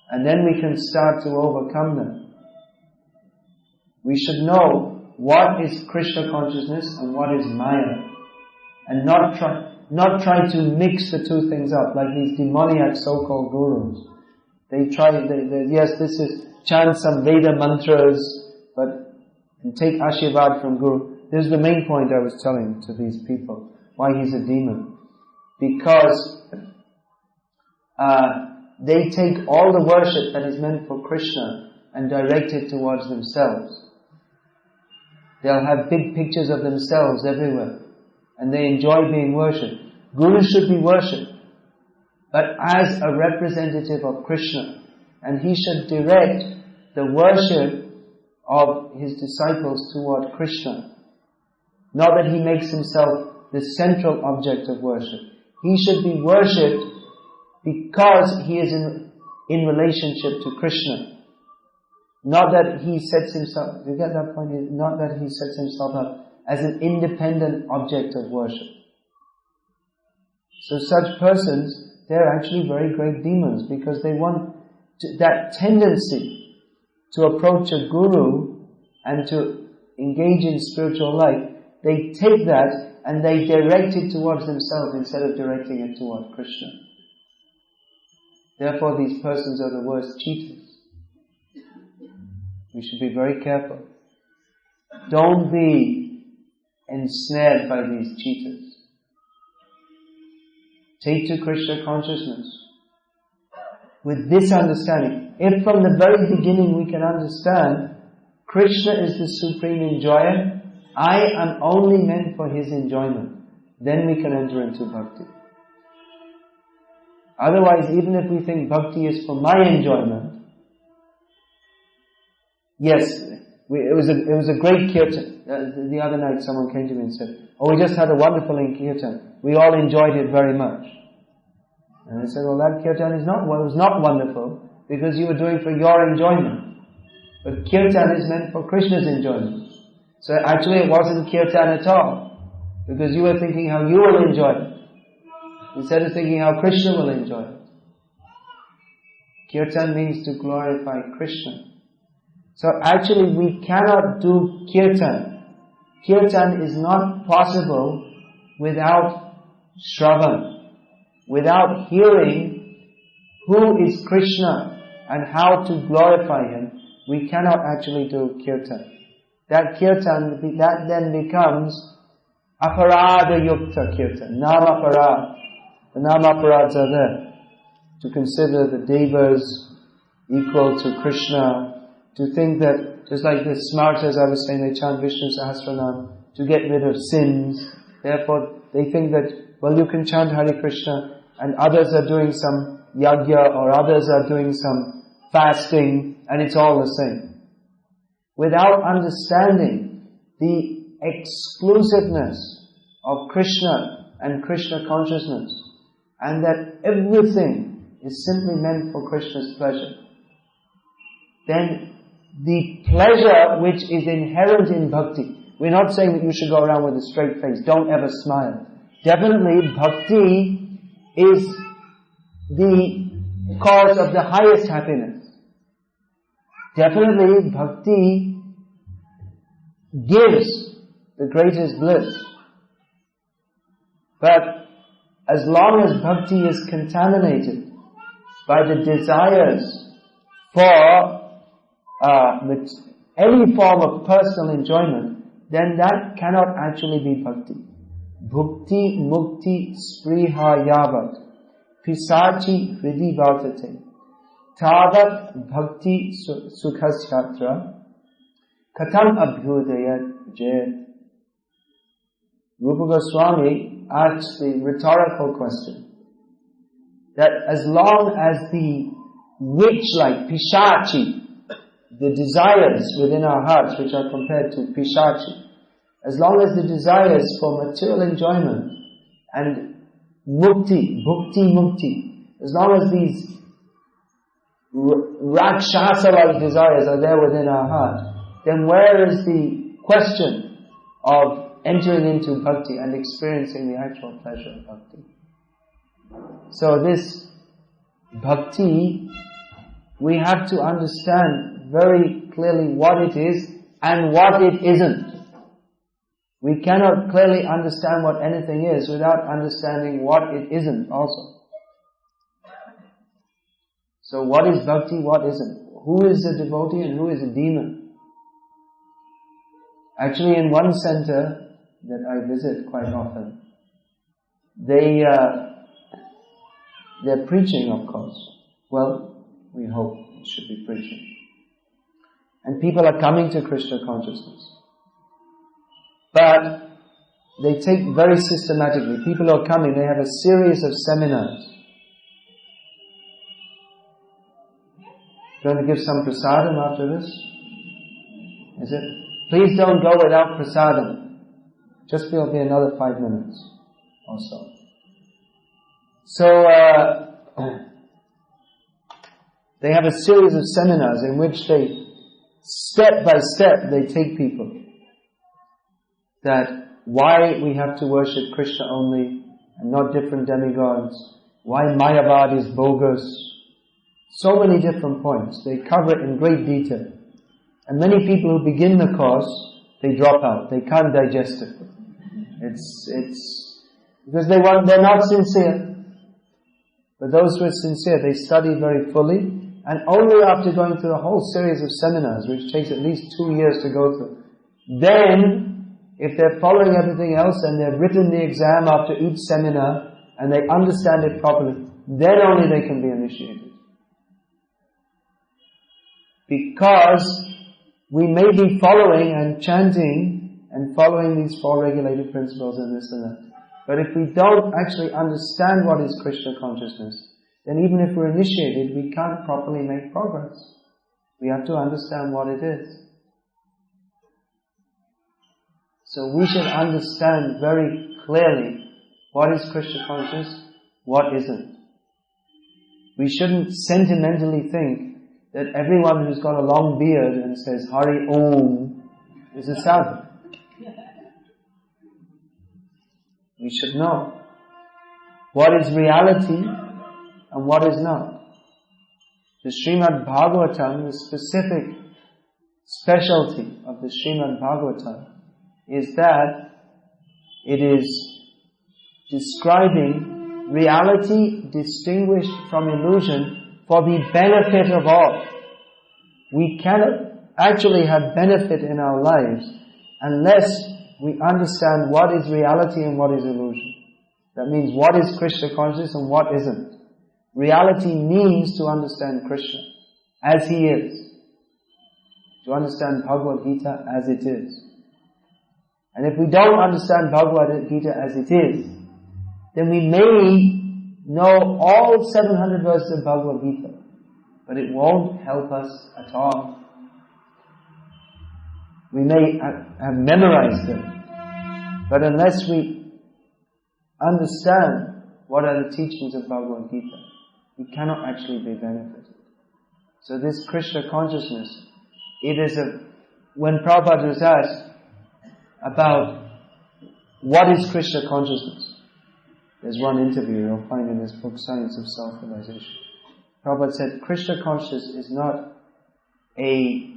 And then we can start to overcome them. We should know what is Krishna consciousness and what is Maya. And not try to mix the two things up, like these demoniac so-called gurus. They yes, this is chant some Veda mantras, but take Ashirvad from Guru. This is the main point I was telling to these people, why he's a demon. Because they take all the worship that is meant for Krishna and direct it towards themselves. They'll have big pictures of themselves everywhere, and they enjoy being worshipped. Guru should be worshipped, but as a representative of Krishna, and he should direct the worship of his disciples toward Krishna. Not that he makes himself the central object of worship. He should be worshipped because he is in relationship to Krishna. Not that he sets himself, you get that point? Not that he sets himself up as an independent object of worship. So such persons, they're actually very great demons, because they want that tendency to approach a guru and to engage in spiritual life. they take that and they direct it towards themselves instead of directing it toward Krishna. Therefore, these persons are the worst cheaters. We should be very careful. Don't be ensnared by these cheaters. Take to Krishna consciousness with this understanding. If from the very beginning we can understand Krishna is the supreme enjoyer, I am only meant for His enjoyment, then we can enter into bhakti. Otherwise, even if we think bhakti is for my enjoyment, yes, it was a great kirtan. The other night someone came to me and said, "Oh, we just had a wonderful kirtan. We all enjoyed it very much." And I said, "Well, that kirtan was not wonderful because you were doing it for your enjoyment. But kirtan is meant for Krishna's enjoyment. So actually it wasn't kirtan at all, because you were thinking how you will enjoy it, instead of thinking how Krishna will enjoy it." Kirtan means to glorify Krishna. So actually we cannot do kirtan. Kirtan is not possible without shravan, without hearing who is Krishna and how to glorify Him. We cannot actually do kirtan. That kirtan, that then becomes aparada yukta kirtan, nama aparad. The nama aparads are there. To consider the devas equal to Krishna, to think that, just like the smartas I was saying, they chant Vishnu Sahasranam to get rid of sins. Therefore, they think that, well, you can chant Hare Krishna and others are doing some yajna or others are doing some fasting and it's all the same. Without understanding the exclusiveness of Krishna and Krishna consciousness, and that everything is simply meant for Krishna's pleasure, then the pleasure which is inherent in bhakti, we're not saying that you should go around with a straight face, don't ever smile. Definitely bhakti is the cause of the highest happiness. Definitely bhakti gives the greatest bliss. But as long as bhakti is contaminated by the desires for any form of personal enjoyment, then that cannot actually be bhakti. Bhukti mukti spriha yavat pisachi hridi vartate tavat bhakti sukhasyatra katam abhyudayat jayat. Rupa Goswami asks the rhetorical question that as long as the witch-like pisachi, the desires within our hearts which are compared to pisachi, as long as the desires for material enjoyment and mukti, bhukti mukti, as long as these rakshasa-like desires are there within our heart, then where is the question of entering into bhakti and experiencing the actual pleasure of bhakti? So this bhakti, we have to understand very clearly what it is and what it isn't. We cannot clearly understand what anything is without understanding what it isn't also. So what is bhakti, what isn't? Who is a devotee and who is a demon? Actually, in one center that I visit quite often, they're preaching, of course. Well, we hope it should be preaching. And people are coming to Krishna consciousness. But they take very systematically. People are coming, they have a series of seminars. Going to give some prasadam after this? Is it? Please don't go without prasadam. Just will be another 5 minutes or so. So, they have a series of seminars in which they, step by step, they take people that why we have to worship Krishna only and not different demigods, why Mayavad is bogus, so many different points. They cover it in great detail. And many people who begin the course, they drop out, they can't digest it. It's because they're not sincere. But those who are sincere, they study very fully, and only after going through a whole series of seminars, which takes at least 2 years to go through, then, if they're following everything else and they've written the exam after each seminar, and they understand it properly, then only they can be initiated. Because we may be following and chanting and following these 4 regulated principles and this and that. But if we don't actually understand what is Krishna consciousness, then even if we're initiated, we can't properly make progress. We have to understand what it is. So we should understand very clearly what is Krishna conscious, what isn't. We shouldn't sentimentally think that everyone who's got a long beard and says Hari Om is a sadhu. We should know what is reality and what is not. The Srimad Bhagavatam, the specific specialty of the Srimad Bhagavatam is that it is describing reality distinguished from illusion for the benefit of all. We cannot actually have benefit in our lives unless we understand what is reality and what is illusion. That means what is Krishna conscious and what isn't. Reality means to understand Krishna as He is. To understand Bhagavad Gita as it is. And if we don't understand Bhagavad Gita as it is, then we may know all 700 verses of Bhagavad Gita, but it won't help us at all. We may have memorized them, but unless we understand what are the teachings of Bhagavad Gita, we cannot actually be benefited. So this Krishna consciousness, it is when Prabhupada was asked about what is Krishna consciousness, there's one interview you'll find in his book, Science of Self-Realization. Prabhupada said, Krishna consciousness is not a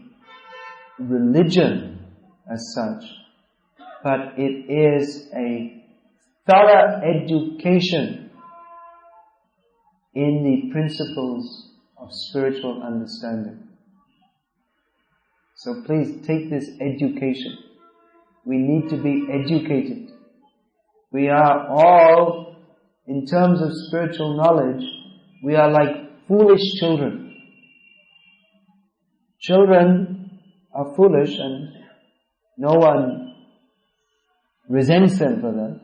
religion as such, but it is a thorough education in the principles of spiritual understanding. So please take this education. We need to be educated. We are all, in terms of spiritual knowledge, we are like foolish children. Children are foolish and no one resents them for that.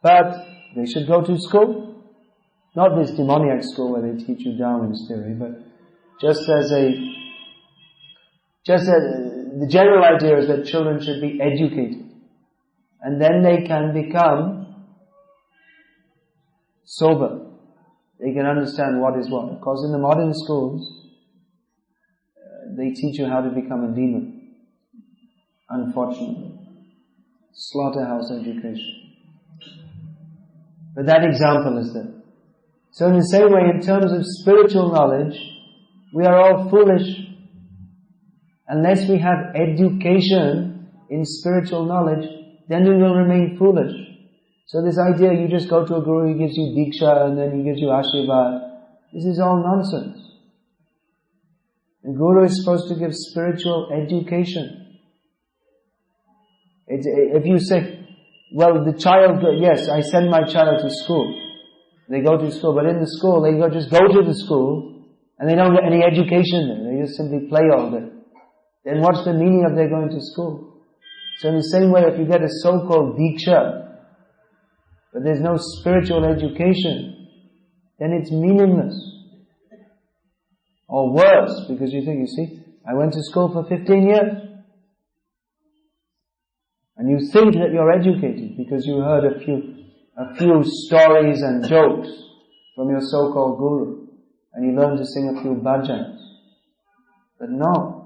But they should go to school. Not this demoniac school where they teach you Darwin's theory, but just as the general idea is that children should be educated. And then they can become sober. They can understand what is what. Of course, in the modern schools, they teach you how to become a demon. Unfortunately. Slaughterhouse education. But that example is there. So in the same way, in terms of spiritual knowledge, we are all foolish. Unless we have education in spiritual knowledge, then we will remain foolish. So this idea, you just go to a guru, he gives you diksha, and then he gives you ashirvad, this is all nonsense. The guru is supposed to give spiritual education. If you say, well, the child, yes, I send my child to school. They go to school, but in the school, they just go to the school, and they don't get any education there. They just simply play all day. Then what's the meaning of their going to school? So in the same way, if you get a so-called diksha, but there's no spiritual education, then it's meaningless. Or worse, because you think, you see, I went to school for 15 years. And you think that you're educated because you heard a few stories and jokes from your so-called guru. And you learned to sing a few bhajans. But no.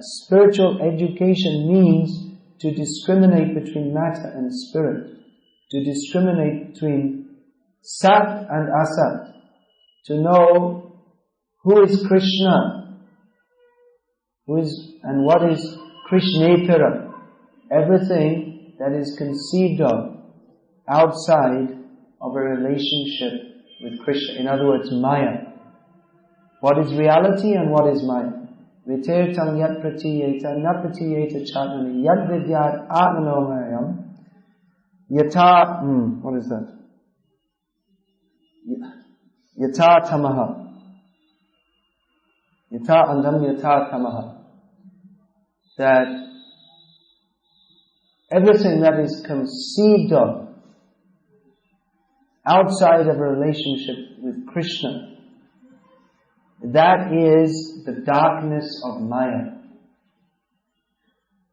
Spiritual education means to discriminate between matter and spirit. To discriminate between sat and asat. To know who is Krishna, and what is Krishnepara. Everything that is conceived of outside of a relationship with Krishna. In other words, Maya. What is reality and what is Maya? Vitirtam yat pratiyeta na pratiyeta chatnani yat vidyat atmanomayam yata, what is that? Yata tamaha. Yata andam yata tamaha. That everything that is conceived of outside of a relationship with Krishna, that is the darkness of Maya.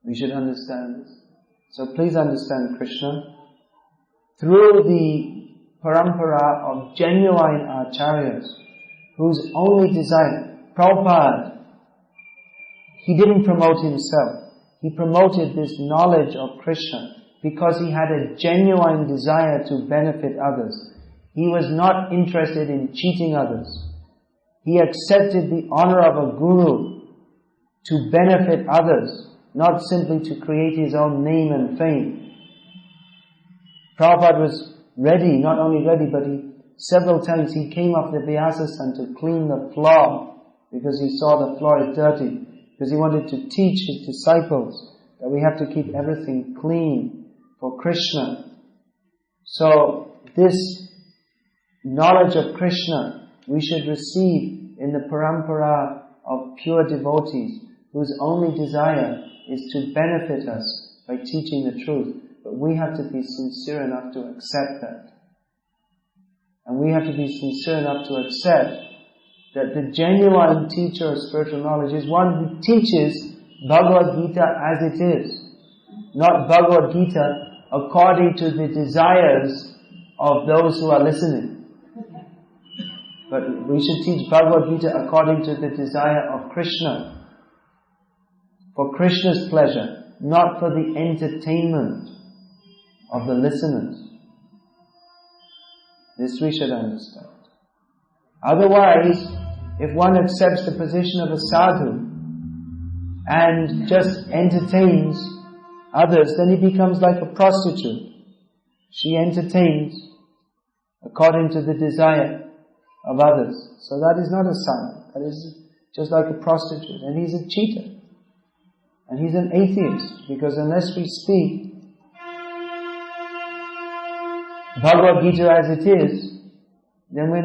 We should understand this. So please understand Krishna through the parampara of genuine acharyas, whose only desire, Prabhupada, he didn't promote himself. He promoted this knowledge of Krishna because he had a genuine desire to benefit others. He was not interested in cheating others. He accepted the honor of a guru to benefit others, not simply to create his own name and fame. Prabhupada was ready, not only ready, but several times he came off the Vyasa-san to clean the floor because he saw the floor is dirty, because he wanted to teach his disciples that we have to keep everything clean for Krishna. So this knowledge of Krishna we should receive in the parampara of pure devotees whose only desire is to benefit us by teaching the truth. But we have to be sincere enough to accept that. And we have to be sincere enough to accept that the genuine teacher of spiritual knowledge is one who teaches Bhagavad Gita as it is, not Bhagavad Gita according to the desires of those who are listening. But we should teach Bhagavad Gita according to the desire of Krishna, for Krishna's pleasure, not for the entertainment of the listeners. This we should understand. Otherwise, if one accepts the position of a sadhu and just entertains others, then he becomes like a prostitute. She entertains according to the desire of others. So that is not a sadhu. That is just like a prostitute. And he's a cheater. And he's an atheist. Because unless we speak Bhagavad Gita as it is, then we're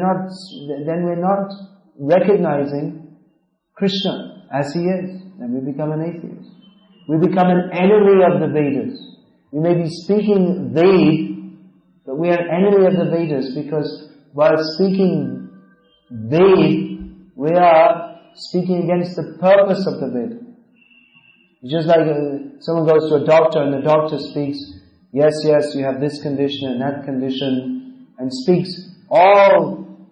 not recognizing Krishna as he is. Then we become an atheist. We become an enemy of the Vedas. We may be speaking Ved, but we are an enemy of the Vedas because while speaking Ved, we are speaking against the purpose of the Veda. It's just like someone goes to a doctor and the doctor speaks, yes, you have this condition and that condition, and speaks all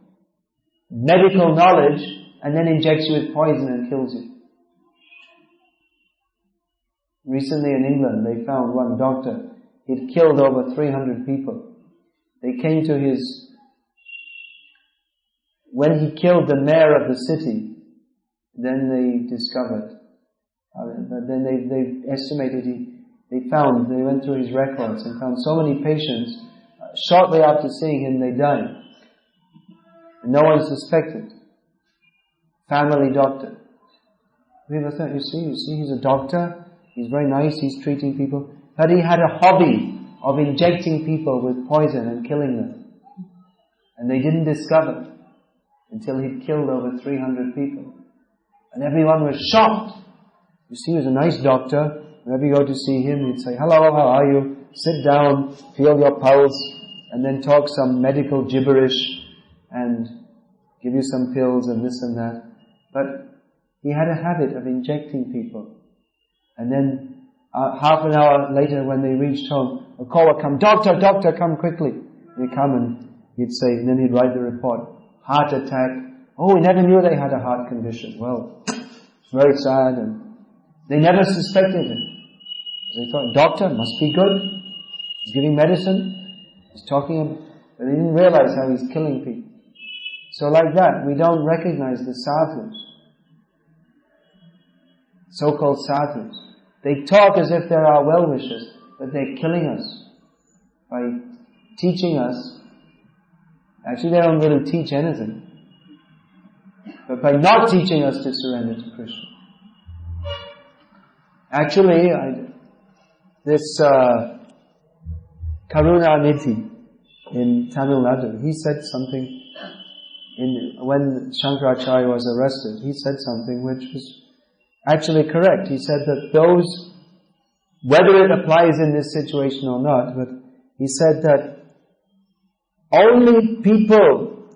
medical knowledge and then injects you with poison and kills you. Recently in England, they found one doctor. He'd killed over 300 people. They came to when he killed the mayor of the city, then they discovered, but then they estimated, they went through his records and found so many patients, shortly after seeing him they died. And no one suspected. Family doctor. People thought, you see, he's a doctor, he's very nice, he's treating people, but he had a hobby of injecting people with poison and killing them. And they didn't discover until he'd killed over 300 people. And everyone was shocked. You see, he was a nice doctor. Whenever you go to see him, he'd say, hello, how are you? Sit down, feel your pulse, and then talk some medical gibberish and give you some pills and this and that. But he had a habit of injecting people. And then half an hour later when they reached home, a caller would come, doctor, come quickly. They come and he'd say, and then he'd write the report, heart attack. Oh, we never knew they had a heart condition. Well, it's very sad. And they never suspected it. They thought, doctor, must be good. He's giving medicine. He's talking about, but they didn't realize how he's killing people. So like that, we don't recognize the sadhus. So-called sadhus. They talk as if they're our well-wishers, but they're killing us by teaching us. Actually, they don't really teach anything, but by not teaching us to surrender to Krishna. Actually, this Karunanidhi in Tamil Nadu, he said something when Shankaracharya was arrested. He said something which was actually correct. He said that those, whether it applies in this situation or not, but he said that only people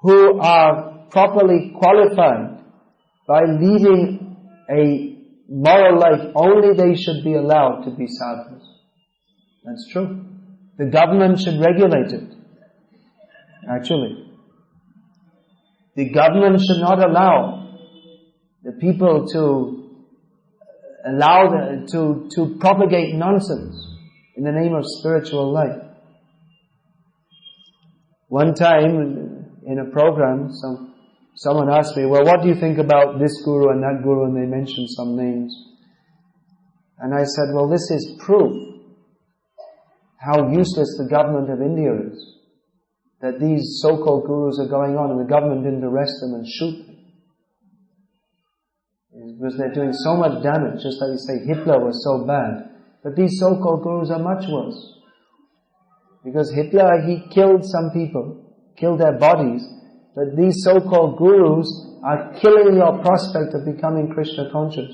who are properly qualified by leading a moral life, only they should be allowed to be sadhus. That's true. The government should regulate it. Actually, the government should not allow the people to propagate nonsense in the name of spiritual life. One time in a program, someone asked me, well, what do you think about this guru and that guru? And they mentioned some names. And I said, well, this is proof how useless the government of India is. That these so-called gurus are going on and the government didn't arrest them and shoot them. Because they're doing so much damage, just like you say Hitler was so bad. But these so-called gurus are much worse. Because Hitler, he killed some people, killed their bodies, but these so-called gurus are killing your prospect of becoming Krishna conscious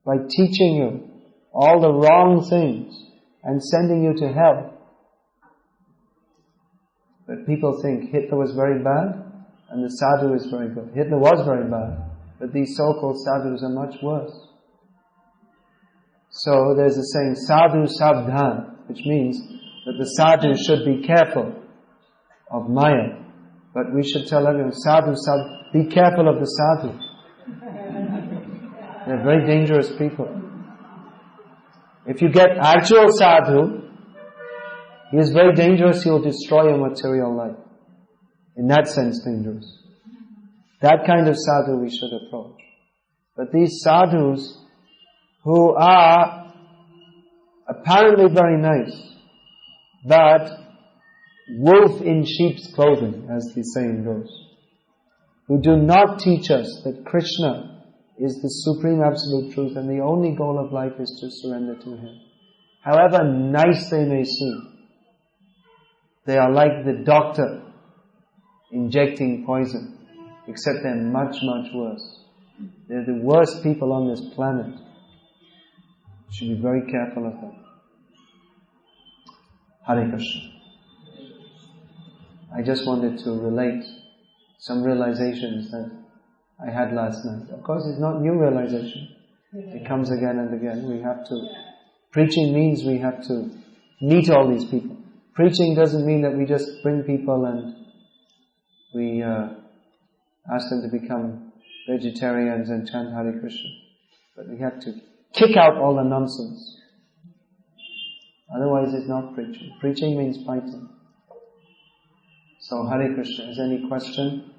by teaching you all the wrong things and sending you to hell. But people think Hitler was very bad and the sadhu is very good. Hitler was very bad, but these so-called sadhus are much worse. So there's a saying, sadhu savdhan, which means that the sadhu should be careful of Maya. But we should tell everyone, sadhu, be careful of the sadhu. They're very dangerous people. If you get actual sadhu, he is very dangerous, he will destroy your material life. In that sense, dangerous. That kind of sadhu we should approach. But these sadhus who are apparently very nice, but wolf in sheep's clothing, as the saying goes, who do not teach us that Krishna is the supreme absolute truth and the only goal of life is to surrender to Him. However nice they may seem, they are like the doctor injecting poison, except they're much, much worse. They're the worst people on this planet. You should be very careful of them. Hare Krishna. I just wanted to relate some realizations that I had last night. Of course, it's not new realization. It comes again and again. Preaching means we have to meet all these people. Preaching doesn't mean that we just bring people and we ask them to become vegetarians and chant Hare Krishna. But we have to kick out all the nonsense. Otherwise it's not preaching. Preaching means fighting. So Hare Krishna. Is there any question?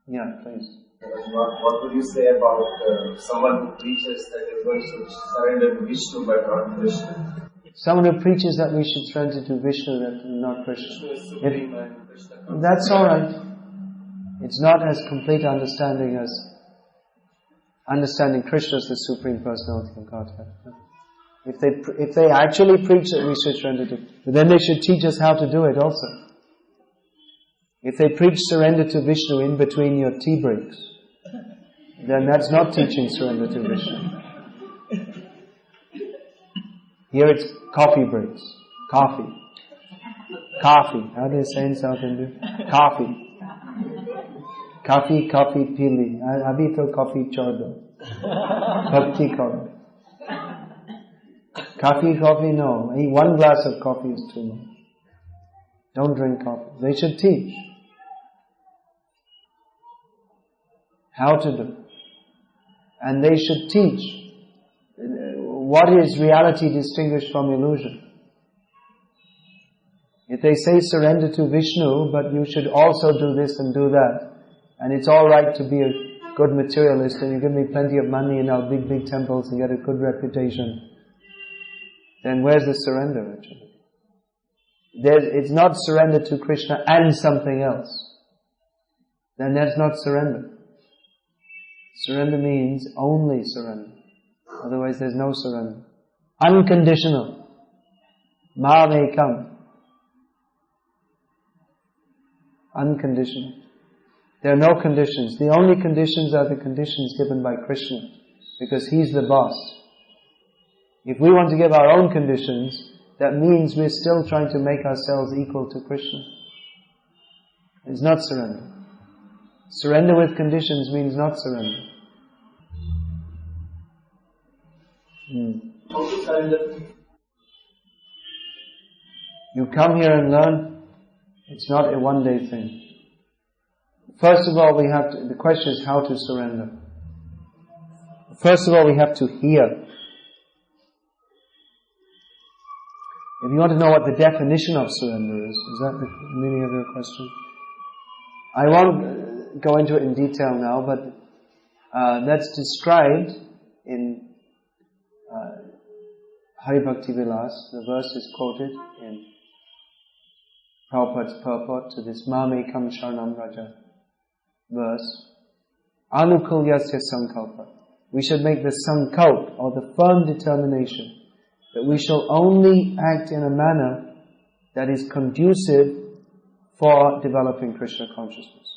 Yeah, please. What would you say about someone who preaches that everyone should surrender to Vishnu but not Krishna? Someone who preaches that we should surrender to Vishnu and not Krishna. Vishnu is supreme and Krishna comes. That's alright. It's not as complete understanding as understanding Krishna as the Supreme Personality of Godhead. If they actually preach that we should surrender to, but then they should teach us how to do it also. If they preach surrender to Vishnu in between your tea breaks, then that's not teaching surrender to Vishnu. Here it's coffee breaks. Coffee. How do you say in South India? Coffee. Coffee pili. Abhi to coffee chodo. Bhakti karo. Coffee, no. One glass of coffee is too much. Don't drink coffee. They should teach how to do. And they should teach what is reality distinguished from illusion. If they say surrender to Vishnu, but you should also do this and do that, And it's alright to be a good materialist and you give me plenty of money in our big temples and get a good reputation. Then where's the surrender actually? It's not surrender to Krishna and something else. Then that's not surrender. Surrender means only surrender. Otherwise there's no surrender. Unconditional. Mamekam. Unconditional. There are no conditions. The only conditions are the conditions given by Krishna, because He's the boss. If we want to give our own conditions, that means we're still trying to make ourselves equal to Krishna. It's not surrender. Surrender with conditions means not surrender. How to surrender? You come here and learn. It's not a one-day thing. First of all, the question is how to surrender. First of all, we have to hear. If you want to know what the definition of surrender is that the meaning of your question? I won't go into it in detail now, but that's described in Hari Bhakti Vilas. The verse is quoted in Prabhupada's purport to this Mamekam Sharanam Raja verse. Anukulyasya sankalpa. We should make the sankalp, or the firm determination, that we shall only act in a manner that is conducive for developing Krishna consciousness.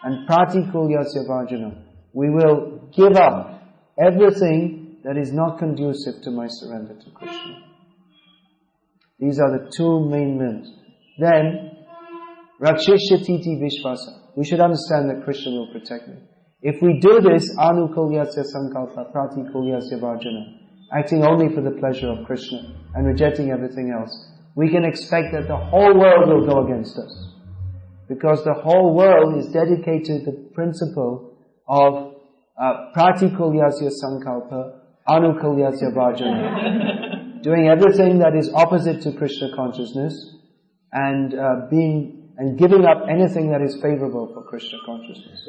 And pratikulyasya varjana. We will give up everything that is not conducive to my surrender to Krishna. These are the two main limbs. Then, rakshishyatiti vishvasa. We should understand that Krishna will protect me. If we do this, anukulyasya sankalpa, pratikulyasya varjana, acting only for the pleasure of Krishna and rejecting everything else, we can expect that the whole world will go against us. Because the whole world is dedicated to the principle of pratikulyasya sankalpa, anukulyasya varjana. Doing everything that is opposite to Krishna consciousness and giving up anything that is favorable for Krishna consciousness.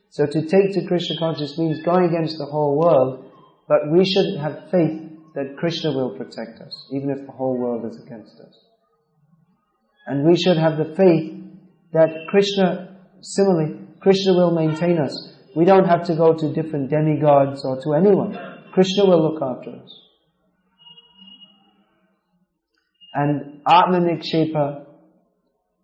So to take to Krishna consciousness means going against the whole world, but we should have faith that Krishna will protect us, even if the whole world is against us. And we should have the faith that Krishna will maintain us. We don't have to go to different demigods or to anyone. Krishna will look after us. And Atma Nikshepa,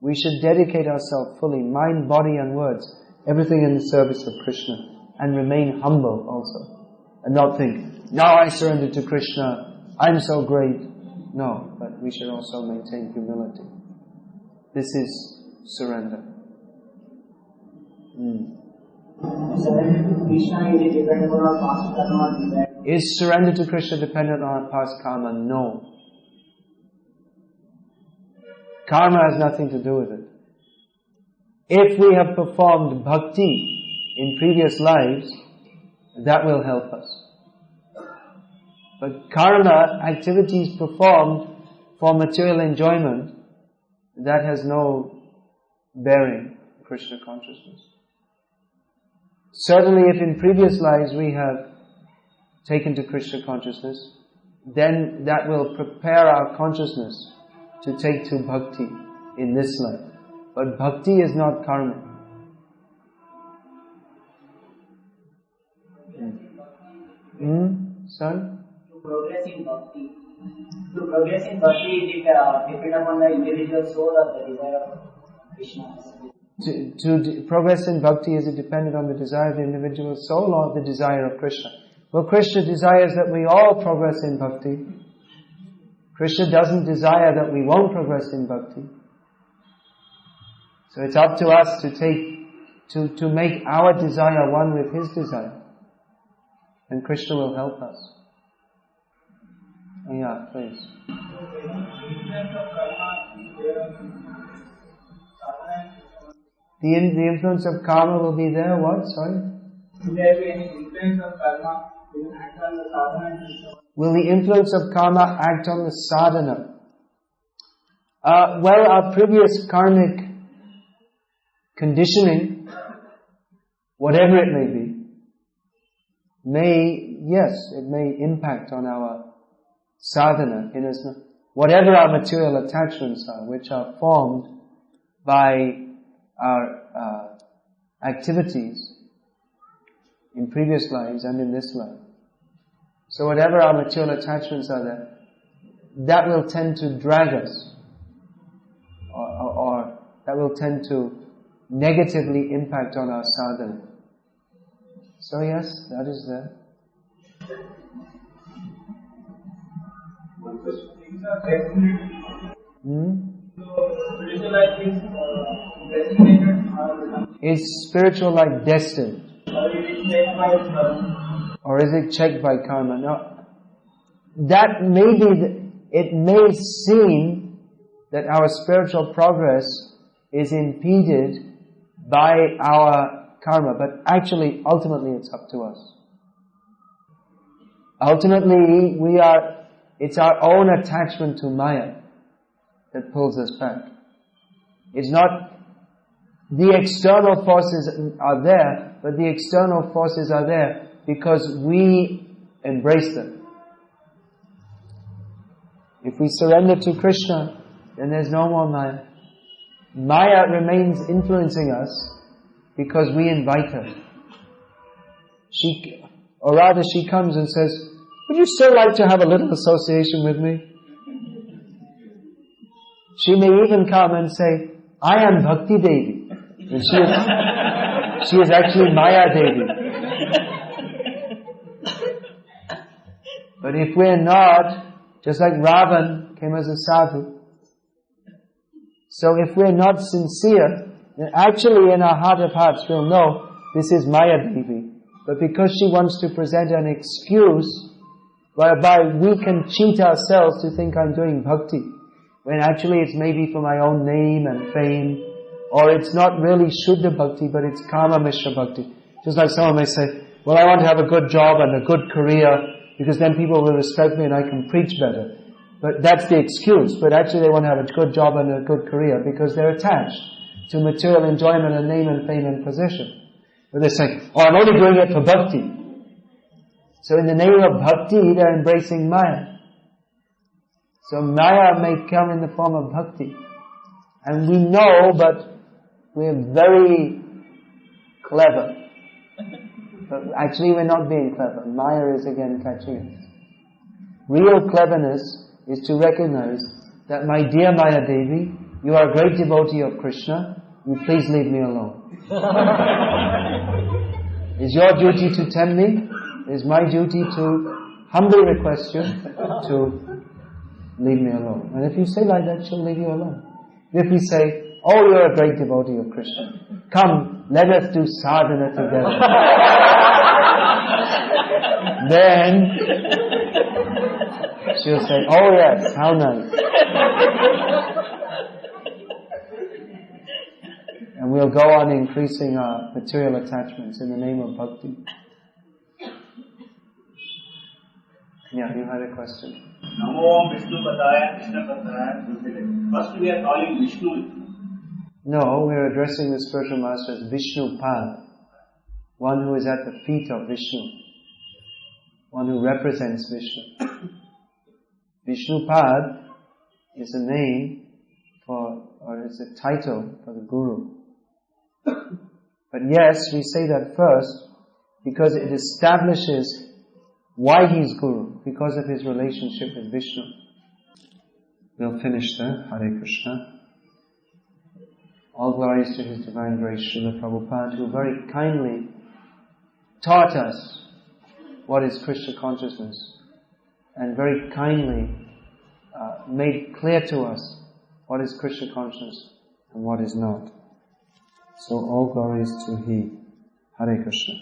we should dedicate ourselves fully, mind, body and words, everything in the service of Krishna, and remain humble also. And not think, now I surrender to Krishna, I'm so great. No, but we should also maintain humility. This is surrender. Surrender to Krishna, is it dependent on our past karma or desire? Is surrender to Krishna dependent on our past karma? No. Karma has nothing to do with it. If we have performed bhakti in previous lives, that will help us. But karma, activities performed for material enjoyment, that has no bearing on Krishna consciousness. Certainly if in previous lives we have taken to Krishna consciousness, then that will prepare our consciousness to take to bhakti in this life. But bhakti is not karma. Sorry? To progress in bhakti. To progress in bhakti, is it depend upon the individual soul or the desire of Krishna? To progress in bhakti, is it dependent on the desire of the individual soul or the desire of Krishna? Well, Krishna desires that we all progress in bhakti. Krishna doesn't desire that we won't progress in bhakti. So it's up to us to make our desire one with His desire. And Krishna will help us. Oh, yeah, please. The influence of karma will be there, what? Sorry? Will there be any influence of karma will act on the sadhana? Will the influence of karma act on the sadhana? Well, our previous karmic conditioning whatever it may be, it may impact on our sadhana, whatever our material attachments are, which are formed by our activities in previous lives and in this life. So whatever our material attachments are there, that will tend to drag us, or that will tend to negatively impact on our sadhana. So yes, that is there. Things are definite. Spiritual life is designated Is spiritual life destined? or it is checked by karma. Or is it checked by karma? Now, that may be, it may seem that our spiritual progress is impeded by our karma, but actually, ultimately, it's up to us. Ultimately, it's our own attachment to Maya that pulls us back. It's not, the external forces are there, but the external forces are there because we embrace them. If we surrender to Krishna, then there's no more Maya. Maya remains influencing us because we invite her. She comes and says, would you still like to have a little association with me? She may even come and say, I am Bhakti Devi. And she is actually Maya Devi. But if we're not, just like Ravan came as a sadhu, so if we're not sincere, then actually in our heart of hearts we'll know this is Maya Devi. But because she wants to present an excuse whereby we can cheat ourselves to think I'm doing bhakti, when actually it's maybe for my own name and fame, or it's not really Shuddha Bhakti, but it's Kama Mishra Bhakti. Just like someone may say, well, I want to have a good job and a good career, because then people will respect me and I can preach better. But that's the excuse. But actually they want to have a good job and a good career because they're attached to material enjoyment and name and fame and position. But they're saying, oh, I'm only doing it for bhakti. So in the name of bhakti, they're embracing Maya. So Maya may come in the form of bhakti. And we know, but we're very clever. But actually we're not being clever. Maya is again catching us. Real cleverness is to recognize that, my dear Maya Devi, you are a great devotee of Krishna, you please leave me alone. It's your duty to tempt me, it is my duty to humbly request you to leave me alone. And if you say like that, she'll leave you alone. If we say, oh, you're a great devotee of Krishna, come, let us do sadhana together. Then she'll say, oh yes, how nice. And we'll go on increasing our material attachments in the name of bhakti. Yeah, you had a question. Namo Vishnu Padaya, Krishna Padaya. First we are calling Vishnu. No, we are addressing the spiritual master as Vishnu Pad, one who is at the feet of Vishnu, one who represents Vishnu. Vishnu Pad is a name or it's a title for the Guru. But yes, we say that first because it establishes why he's Guru, because of his relationship with Vishnu. We'll finish there. Hare Krishna. All glories to His Divine Grace, Srila Prabhupada, who very kindly taught us what is Krishna consciousness and very kindly made clear to us what is Krishna consciousness and what is not. So all glories to He. Hare Krishna.